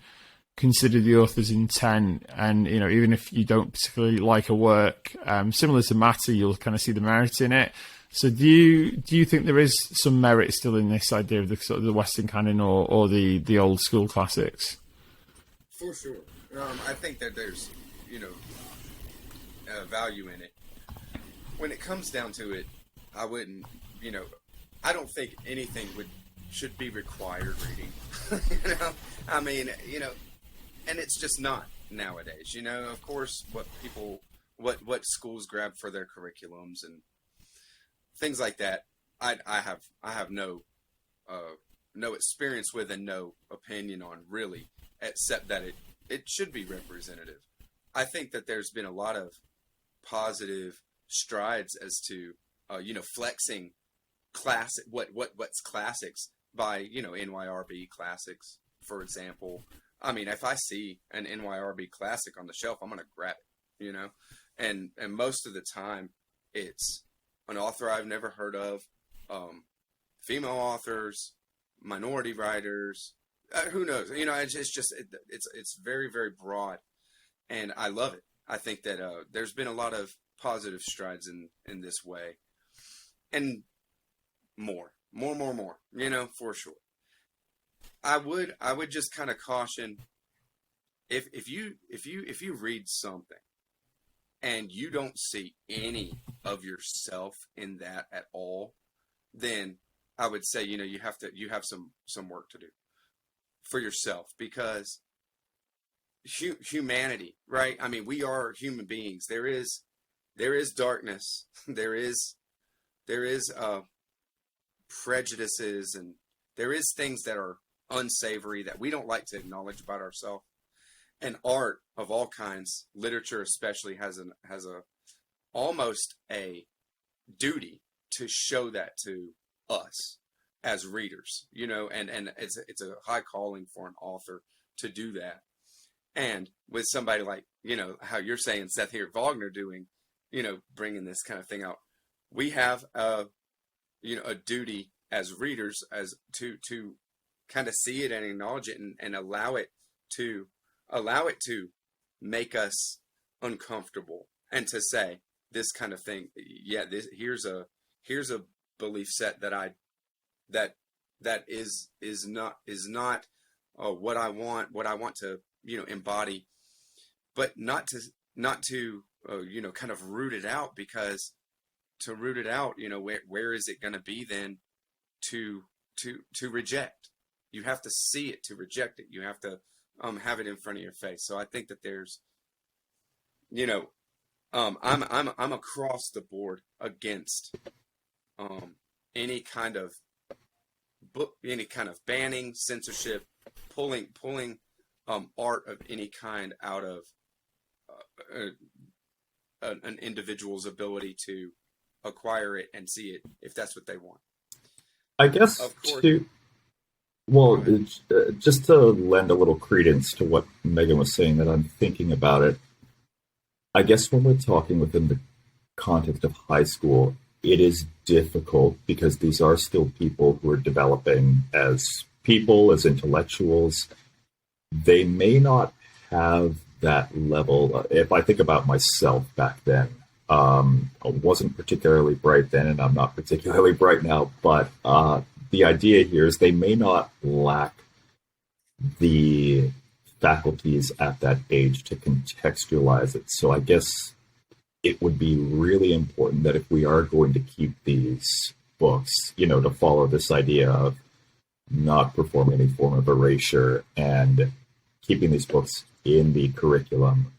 consider the author's intent, and even if you don't particularly like a work, similar to Matty, you'll kind of see the merit in it. So do you think there is some merit still in this idea of the sort of the Western canon or the old school classics? For sure. I think that there's value in it. When it comes down to it, I wouldn't, I don't think anything should be required reading. I mean, and it's just not nowadays. Of course, what schools grab for their curriculums and things like that, I have no experience with and no opinion on, really, except that it should be representative. I think that there's been a lot of positive strides as to flexing classic what's classics by NYRB classics, for example. I mean, if I see an NYRB classic on the shelf, I'm gonna grab it, and most of the time it's an author I've never heard of, female authors, minority writers, who knows? It's very, very broad, and I love it. I think that there's been a lot of positive strides in this way, and more, for sure. I would just kind of caution, if you read something and you don't see any of yourself in that at all, then I would say you have some work to do for yourself, because humanity, right? I mean, we are human beings. There is darkness. There is prejudices, and there is things that are unsavory that we don't like to acknowledge about ourselves. And art of all kinds, literature especially, has almost a duty to show that to us as readers, and it's a high calling for an author to do that. And with somebody like, how you're saying Seth here, Wagner doing, bringing this kind of thing out, we have a duty as readers as to kind of see it and acknowledge it, and allow it to make us uncomfortable, and to say this kind of thing. Yeah, here's a belief set that is not what I want to embody, but not to kind of root it out, because to root it out, where is it going to be then to reject? You have to see it to reject it. You have to have it in front of your face. So I think that there's, I'm across the board against any kind of book, any kind of banning, censorship, pulling art of any kind out of an individual's ability to acquire it and see it if that's what they want. I guess just to lend a little credence to what Megan was saying, that I'm thinking about it. I guess when we're talking within the context of high school, it is difficult because these are still people who are developing as people, as intellectuals. They may not have that level. If I think about myself back then, I wasn't particularly bright then, and I'm not particularly bright now, but the idea here is they may not lack the faculties at that age to contextualize it. So I guess it would be really important that if we are going to keep these books, to follow this idea of not performing any form of erasure and keeping these books in the curriculum,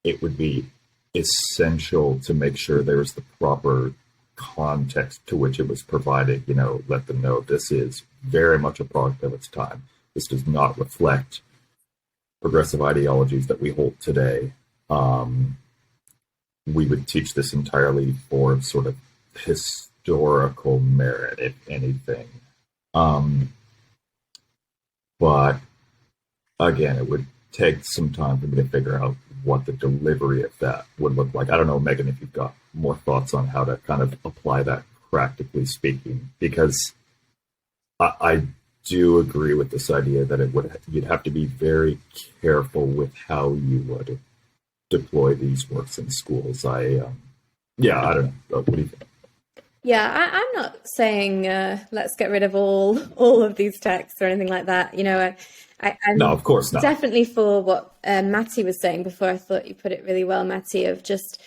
it would be essential to make sure there's the proper context to which it was provided. Let them know this is very much a product of its time. This does not reflect progressive ideologies that we hold today. We would teach this entirely for sort of historical merit, if anything. But again, it would take some time for me to figure out what the delivery of that would look like. I don't know, Megan, if you've got more thoughts on how to kind of apply that practically speaking, because I do agree with this idea that you'd have to be very careful with how you would deploy these works in schools. I don't know. What do you think? Yeah, I'm not saying let's get rid of all of these texts or anything like that. I'm no, of course not. Definitely for what Matty was saying before. I thought you put it really well, Matty, of just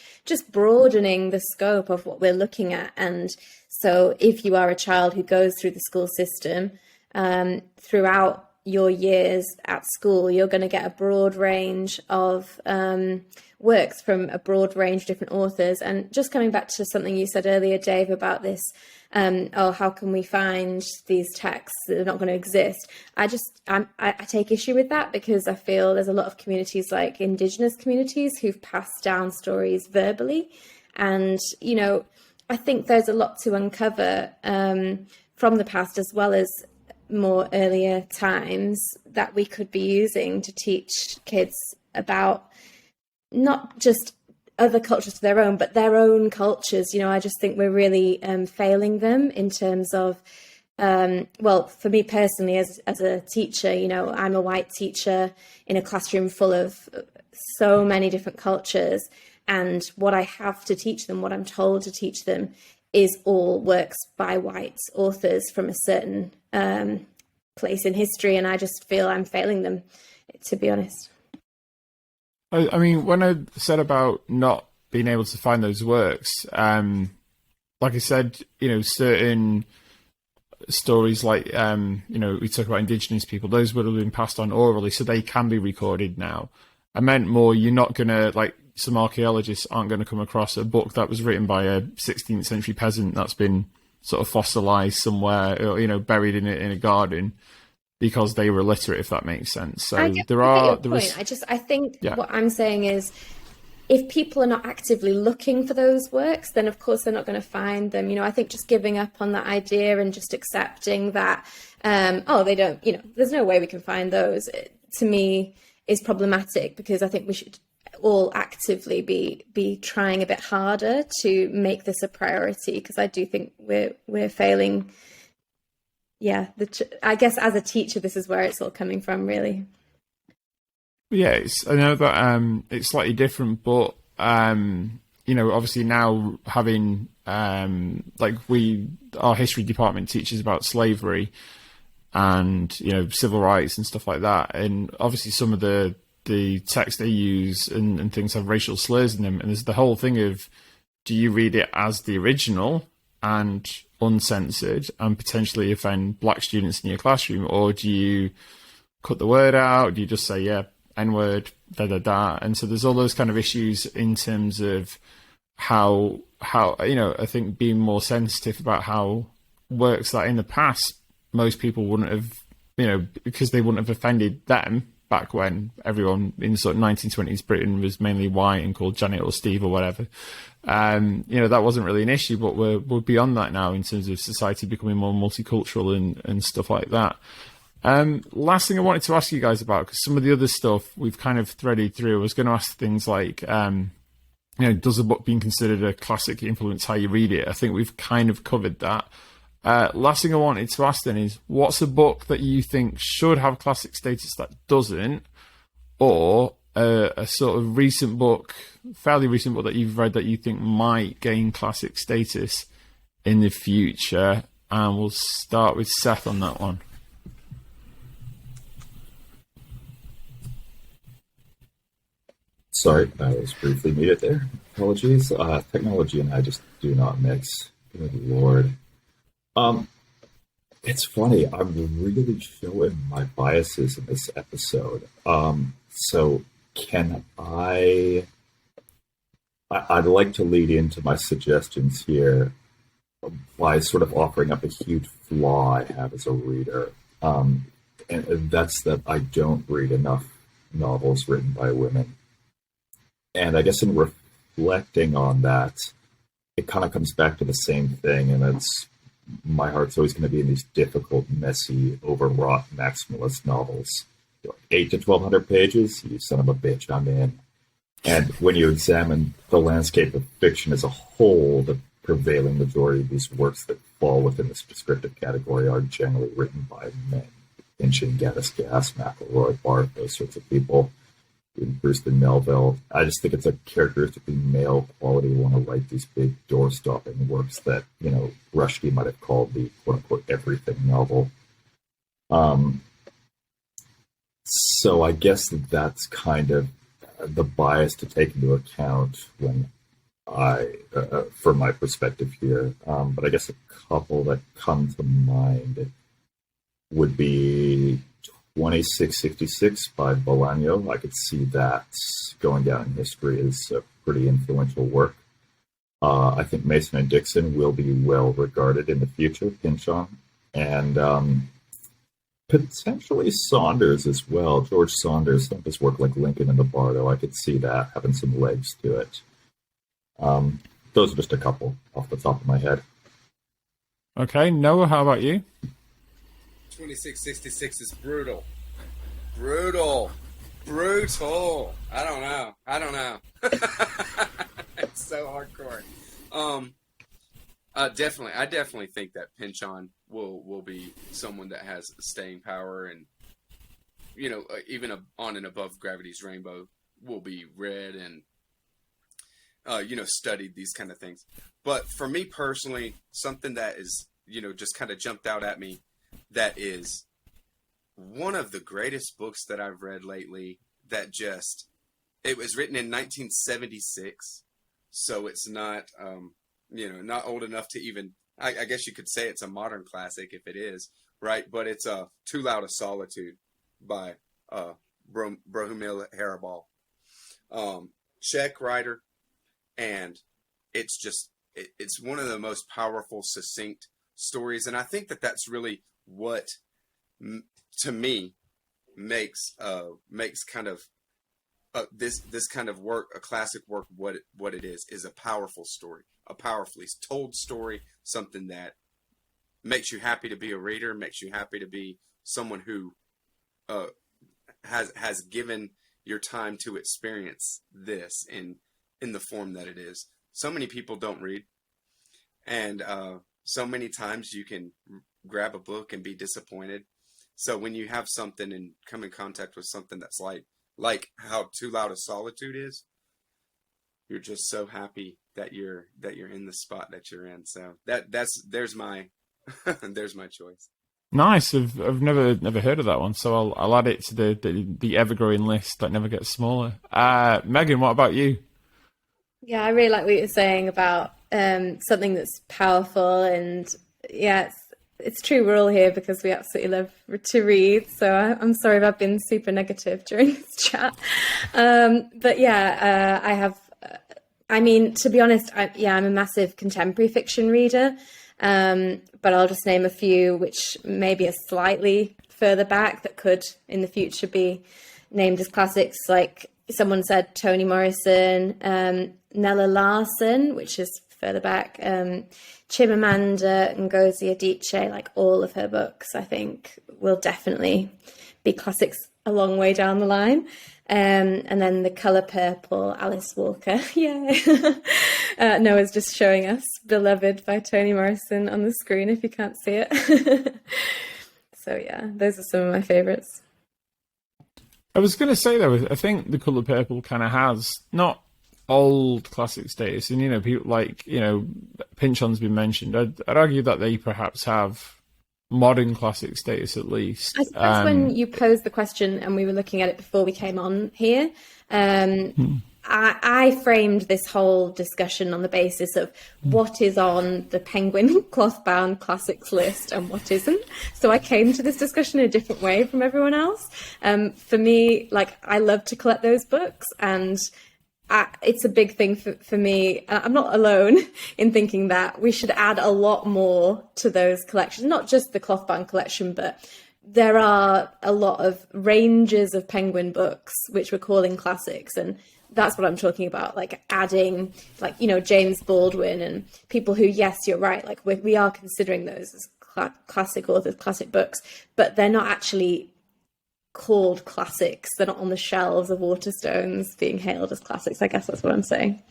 broadening the scope of what we're looking at. And so if you are a child who goes through the school system, throughout your years at school, you're going to get a broad range of works from a broad range of different authors. And just coming back to something you said earlier, Dave, about this oh, how can we find these texts that are not going to exist? I take issue with that, because I feel there's a lot of communities, like Indigenous communities, who've passed down stories verbally. And, you know, I think there's a lot to uncover from the past, as well as more earlier times, that we could be using to teach kids about not just other cultures to their own, but their own cultures. You know, I just think we're really failing them in terms of, well, for me personally, as a teacher, you know, I'm a white teacher in a classroom full of so many different cultures. And what I have to teach them, what I'm told to teach them, is all works by white authors from a certain place in history. And I just feel I'm failing them, to be honest. I mean, when I said about not being able to find those works, like I said, you know, certain stories like, you know, we talk about Indigenous people, those would have been passed on orally, so they can be recorded now. I meant more, you're not going to, like, some archaeologists aren't going to come across a book that was written by a 16th century peasant that's been sort of fossilized somewhere, or, you know, buried in a garden, because they were illiterate, if that makes sense. So I think what I'm saying is, if people are not actively looking for those works, then of course they're not going to find them. You know, I think just giving up on that idea and just accepting that, oh, they don't, you know, there's no way we can find those, to me is problematic, because I think we should all actively be trying a bit harder to make this a priority, because I do think we're failing. Yeah, I guess as a teacher, this is where it's all coming from, really. Yeah, I know that it's slightly different, but you know, obviously now having like our history department teaches about slavery and, you know, civil rights and stuff like that, and obviously some of the text they use and things have racial slurs in them, and there's the whole thing of, do you read it as the original and uncensored and potentially offend black students in your classroom, or do you cut the word out? Do you just say, yeah, N-word, da da da? And so there's all those kind of issues in terms of how you know, I think being more sensitive about how works that in the past most people wouldn't have, you know, because they wouldn't have offended them back when everyone in sort of 1920s Britain was mainly white and called Janet or Steve or whatever. You know, that wasn't really an issue, but we're beyond that now in terms of society becoming more multicultural and stuff like that. Last thing I wanted to ask you guys about, because some of the other stuff we've kind of threaded through, I was going to ask things like, you know, does a book being considered a classic influence how you read it? I think we've kind of covered that. Last thing I wanted to ask then is, what's a book that you think should have classic status that doesn't, or a sort of recent book, fairly recent book that you've read that you think might gain classic status in the future? And we'll start with Seth on that one. Sorry, I was briefly muted there. Apologies. Technology and I just do not mix. Good Lord. It's funny. I'm really showing my biases in this episode. So can I'd like to lead into my suggestions here by sort of offering up a huge flaw I have as a reader. And that's that I don't read enough novels written by women. And I guess in reflecting on that, it kind of comes back to the same thing, and it's my heart's always going to be in these difficult, messy, overwrought maximalist novels. 8 to 1,200 pages, you son of a bitch, I'm in. And when you examine the landscape of fiction as a whole, the prevailing majority of these works that fall within this descriptive category are generally written by men. Pynchon, Gaddis, Gass, McElroy, Barth, those sorts of people. Brewston, Melville. I just think it's a characteristically male quality to want to write these big door-stopping works that, you know, Rushdie might have called the quote-unquote everything novel. So I guess that's kind of the bias to take into account when from my perspective here. But I guess a couple that come to mind would be 2666 by Bolaño. I could see that going down in history as a pretty influential work. I think Mason and Dixon will be well regarded in the future, Pynchon, and potentially Saunders as well. George Saunders, some of his work like Lincoln and the Bardo, I could see that having some legs to it. Those are just a couple off the top of my head. Okay, Noah, how about you? 2666 is brutal. Brutal. I don't know. It's so hardcore. I definitely think that Pynchon will be someone that has staying power, and even on and above Gravity's Rainbow will be read and studied, these kind of things. But for me personally, something that is just kind of jumped out at me, that is one of the greatest books that I've read lately. It was written in 1976, so it's not not old enough to even, I guess you could say it's a modern classic if it is, right? But it's Too Loud a Solitude by Bohumil Hrabal, Czech writer, and it's one of the most powerful, succinct stories, and I think that that's really what to me makes kind of this kind of work, a classic work, what it is a powerful story, a powerfully told story, something that makes you happy to be a reader, makes you happy to be someone who has given your time to experience this in the form that it is. So many people don't read, and so many times you can grab a book and be disappointed. So when you have something and come in contact with something that's like how Too Loud a Solitude is, you're just so happy that you're in the spot that you're in. So there's my there's my choice. Nice. I've never heard of that one, so I'll add it to the ever-growing list that never gets smaller. Megan, what about you? Yeah, I really like what you're saying about something that's powerful, and yeah, it's true. We're all here because we absolutely love to read. So I'm sorry if I've been super negative during this chat, but yeah, I have. I mean, to be honest, I'm a massive contemporary fiction reader, but I'll just name a few which maybe are slightly further back that could in the future be named as classics. Like someone said, Toni Morrison, Nella Larson, which is further back, Chimamanda Ngozi Adichie, like all of her books, I think will definitely be classics a long way down the line. And then The Colour Purple, Alice Walker. Yeah. Noah's just showing us Beloved by Toni Morrison on the screen if you can't see it. So yeah, those are some of my favourites. I was going to say though, I think The Colour Purple kind of has not old classic status, and people like Pynchon's been mentioned. I'd argue that they perhaps have modern classic status at least. I suppose when you posed the question and we were looking at it before we came on here, I framed this whole discussion on the basis of what is on the Penguin cloth-bound classics list and what isn't. So I came to this discussion in a different way from everyone else. For me, like, I love to collect those books, and it's a big thing for me. I'm not alone in thinking that we should add a lot more to those collections, not just the cloth-bound collection, but there are a lot of ranges of Penguin books which we're calling classics, and that's what I'm talking about, like adding, like, James Baldwin and people who, yes, you're right, like we are considering those as classic authors, classic books, but they're not actually called classics. They're not on the shelves of Waterstones being hailed as classics. I guess that's what I'm saying.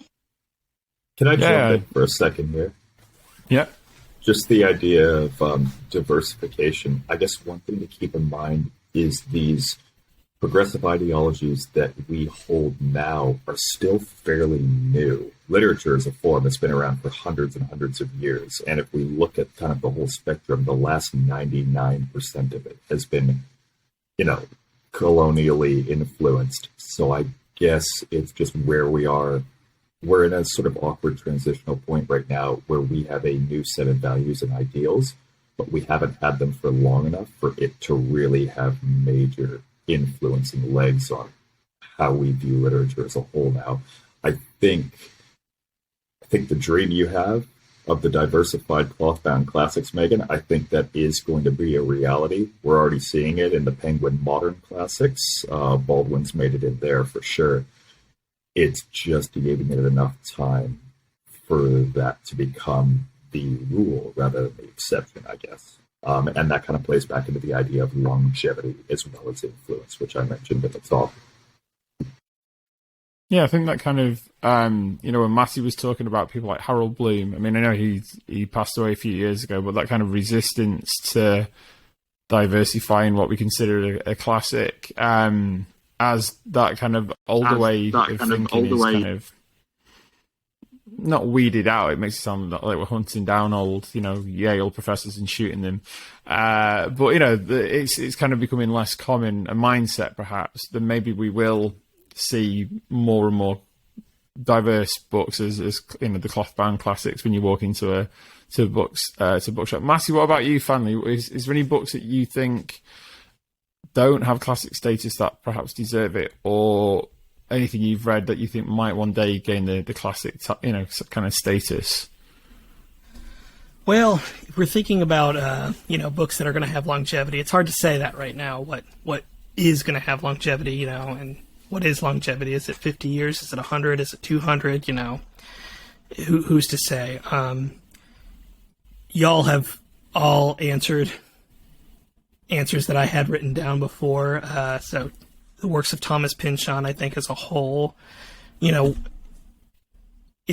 Can I jump in for a second here? Yeah. Just the idea of diversification. I guess one thing to keep in mind is these progressive ideologies that we hold now are still fairly new. Literature is a form that's been around for hundreds and hundreds of years. And if we look at kind of the whole spectrum, the last 99% of it has been colonially influenced. So I guess it's just where we are. We're in a sort of awkward transitional point right now where we have a new set of values and ideals, but we haven't had them for long enough for it to really have major influencing legs on how we view literature as a whole now. I think think the dream you have of the diversified cloth-bound classics, Megan, I think that is going to be a reality. We're already seeing it in the Penguin Modern Classics. Baldwin's made it in there for sure. It's just giving it enough time for that to become the rule rather than the exception, I guess. And that kind of plays back into the idea of longevity as well as influence, which I mentioned at the top. Yeah, I think that kind of, when Matty was talking about people like Harold Bloom, I mean, I know he passed away a few years ago, but that kind of resistance to diversifying what we consider a classic, as that kind of older way of thinking is kind of not weeded out. It makes it sound like we're hunting down old, Yale professors and shooting them. But, it's kind of becoming less common, a mindset perhaps, that maybe we will see more and more diverse books as the cloth-bound classics when you walk into a bookshop. Matthew, what about you, Fanley? Is there any books that you think don't have classic status that perhaps deserve it, or anything you've read that you think might one day gain the classic kind of status? Well, if we're thinking about books that are going to have longevity, it's hard to say that right now. What is going to have longevity, and what is longevity? Is it 50 years? Is it 100? Is it 200? Who's to say? Y'all have all answers that I had written down before. So the works of Thomas Pynchon, I think, as a whole, if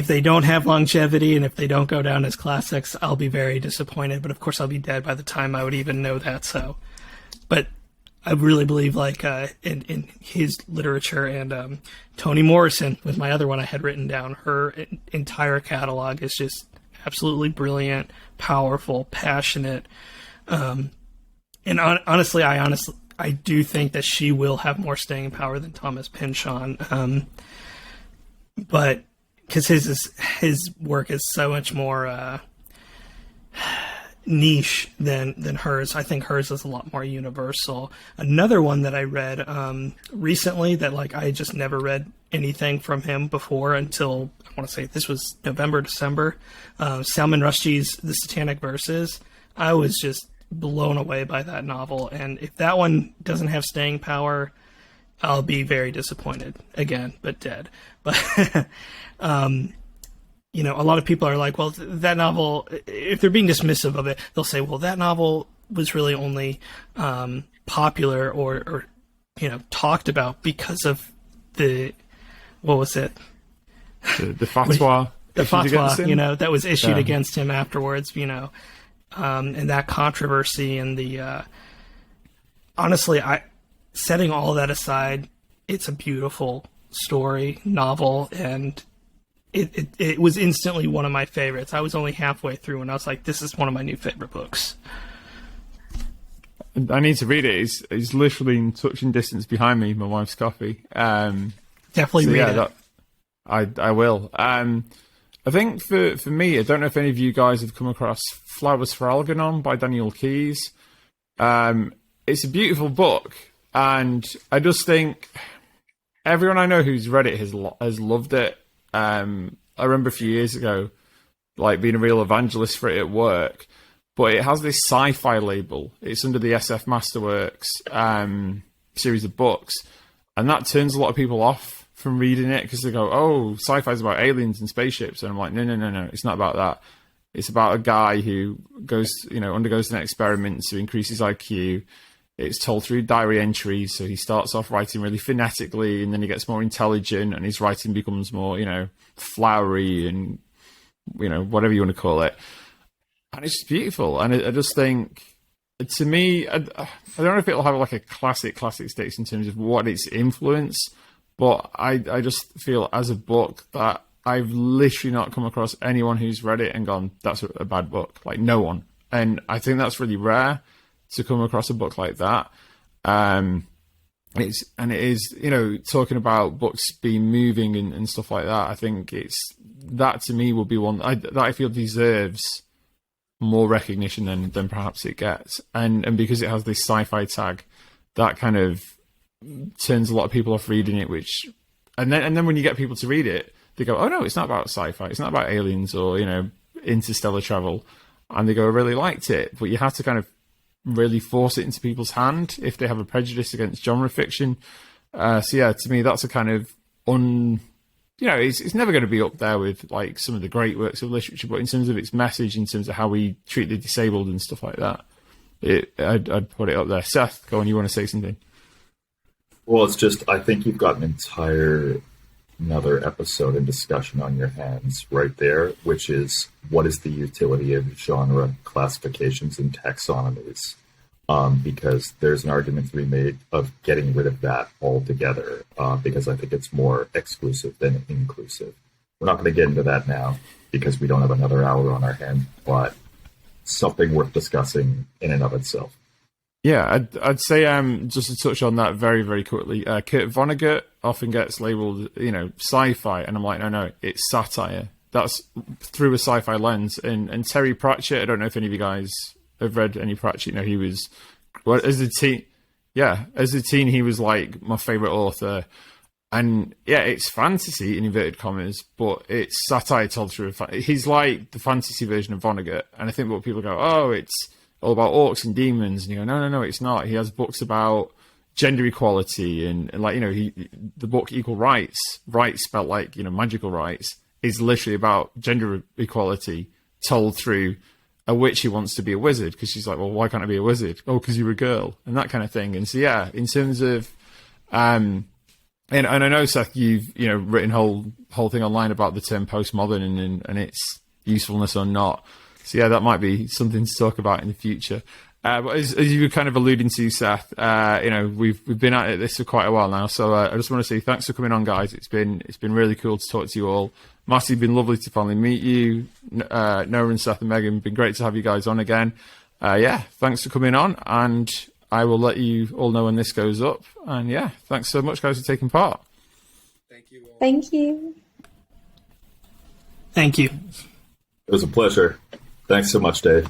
they don't have longevity and if they don't go down as classics, I'll be very disappointed. But of course, I'll be dead by the time I would even know that. So, but I really believe, in his literature, and Toni Morrison was my other one I had written down. Her entire catalog is just absolutely brilliant, powerful, passionate, and honestly, I do think that she will have more staying power than Thomas Pynchon, but because his work is so much more niche than hers. I think hers is a lot more universal. Another one that I read recently that I just never read anything from him before until I want to say this was November, December. Salman Rushdie's The Satanic Verses. I was just blown away by that novel, and if that one doesn't have staying power, I'll be very disappointed again, but dead. But a lot of people are like, well, that novel, if they're being dismissive of it, they'll say, well, that novel was really only popular or talked about because of what was it? The fatwa. The fatwa, that was issued against him afterwards, and that controversy and the, honestly, setting all that aside, it's a beautiful story, novel, and it was instantly one of my favorites. I was only halfway through and I was like, this is one of my new favorite books. I need to read it. It's literally in touching distance behind me, my wife's coffee. Definitely read it. I will. I think for me, I don't know if any of you guys have come across Flowers for Algernon by Daniel Keyes. It's a beautiful book, and I just think everyone I know who's read it has loved it. I remember a few years ago, being a real evangelist for it at work, but it has this sci-fi label. It's under the SF Masterworks series of books, and that turns a lot of people off from reading it because they go, oh, sci-fi is about aliens and spaceships, and I'm like, no, it's not about that. It's about a guy who undergoes an experiment to increase his IQ. It's told through diary entries, so he starts off writing really phonetically, and then he gets more intelligent, and his writing becomes more, flowery and, whatever you want to call it. And it's just beautiful. And I just think, to me, I don't know if it'll have a classic status in terms of what its influence, but I just feel as a book that I've literally not come across anyone who's read it and gone, that's a bad book. No one. And I think that's really rare to come across a book like that. It is, talking about books being moving and stuff like that. I think that to me will be one that I feel deserves more recognition than perhaps it gets. And because it has this sci-fi tag, that kind of turns a lot of people off reading it, and then when you get people to read it, they go, oh no, it's not about sci-fi, it's not about aliens or, interstellar travel. And they go, I really liked it. But you have to kind of really force it into people's hand if they have a prejudice against genre fiction. So yeah, to me, that's a kind of it's never going to be up there with like some of the great works of literature, but in terms of its message, in terms of how we treat the disabled and stuff like that, I'd put it up there. Seth, go on, you want to say something? Well, it's just, I think you've got another episode and discussion on your hands right there, which is what is the utility of genre classifications and taxonomies? Because there's an argument to be made of getting rid of that altogether, because I think it's more exclusive than inclusive. We're not going to get into that now because we don't have another hour on our hands, but something worth discussing in and of itself. Yeah, I'd say just to touch on that very, very quickly, Kurt Vonnegut often gets labelled, sci-fi, and I'm like, no, it's satire. That's through a sci-fi lens. And Terry Pratchett, I don't know if any of you guys have read any Pratchett. He was, as a teen, he was like my favourite author. And yeah, it's fantasy in inverted commas, but it's satire told through he's like the fantasy version of Vonnegut. And I think what people go, oh, it's all about orcs and demons, and you go, no, it's not. He has books about gender equality and like, the book Equal Rights spelled like, magical rights, is literally about gender equality told through a witch who wants to be a wizard because she's like, well, why can't I be a wizard? Oh, because you're a girl, and that kind of thing. And so yeah, in terms of and I know, Seth, you've written whole thing online about the term postmodern and its usefulness or not. So yeah, that might be something to talk about in the future. But as you were kind of alluding to, Seth, we've been at this for quite a while now. So I just want to say thanks for coming on, guys. It's been really cool to talk to you all. Matty, been lovely to finally meet you. Noah and Seth and Megan, been great to have you guys on again. Thanks for coming on, and I will let you all know when this goes up. And yeah, thanks so much, guys, for taking part. Thank you all. Thank you. Thank you. It was a pleasure. Thanks so much, Dave.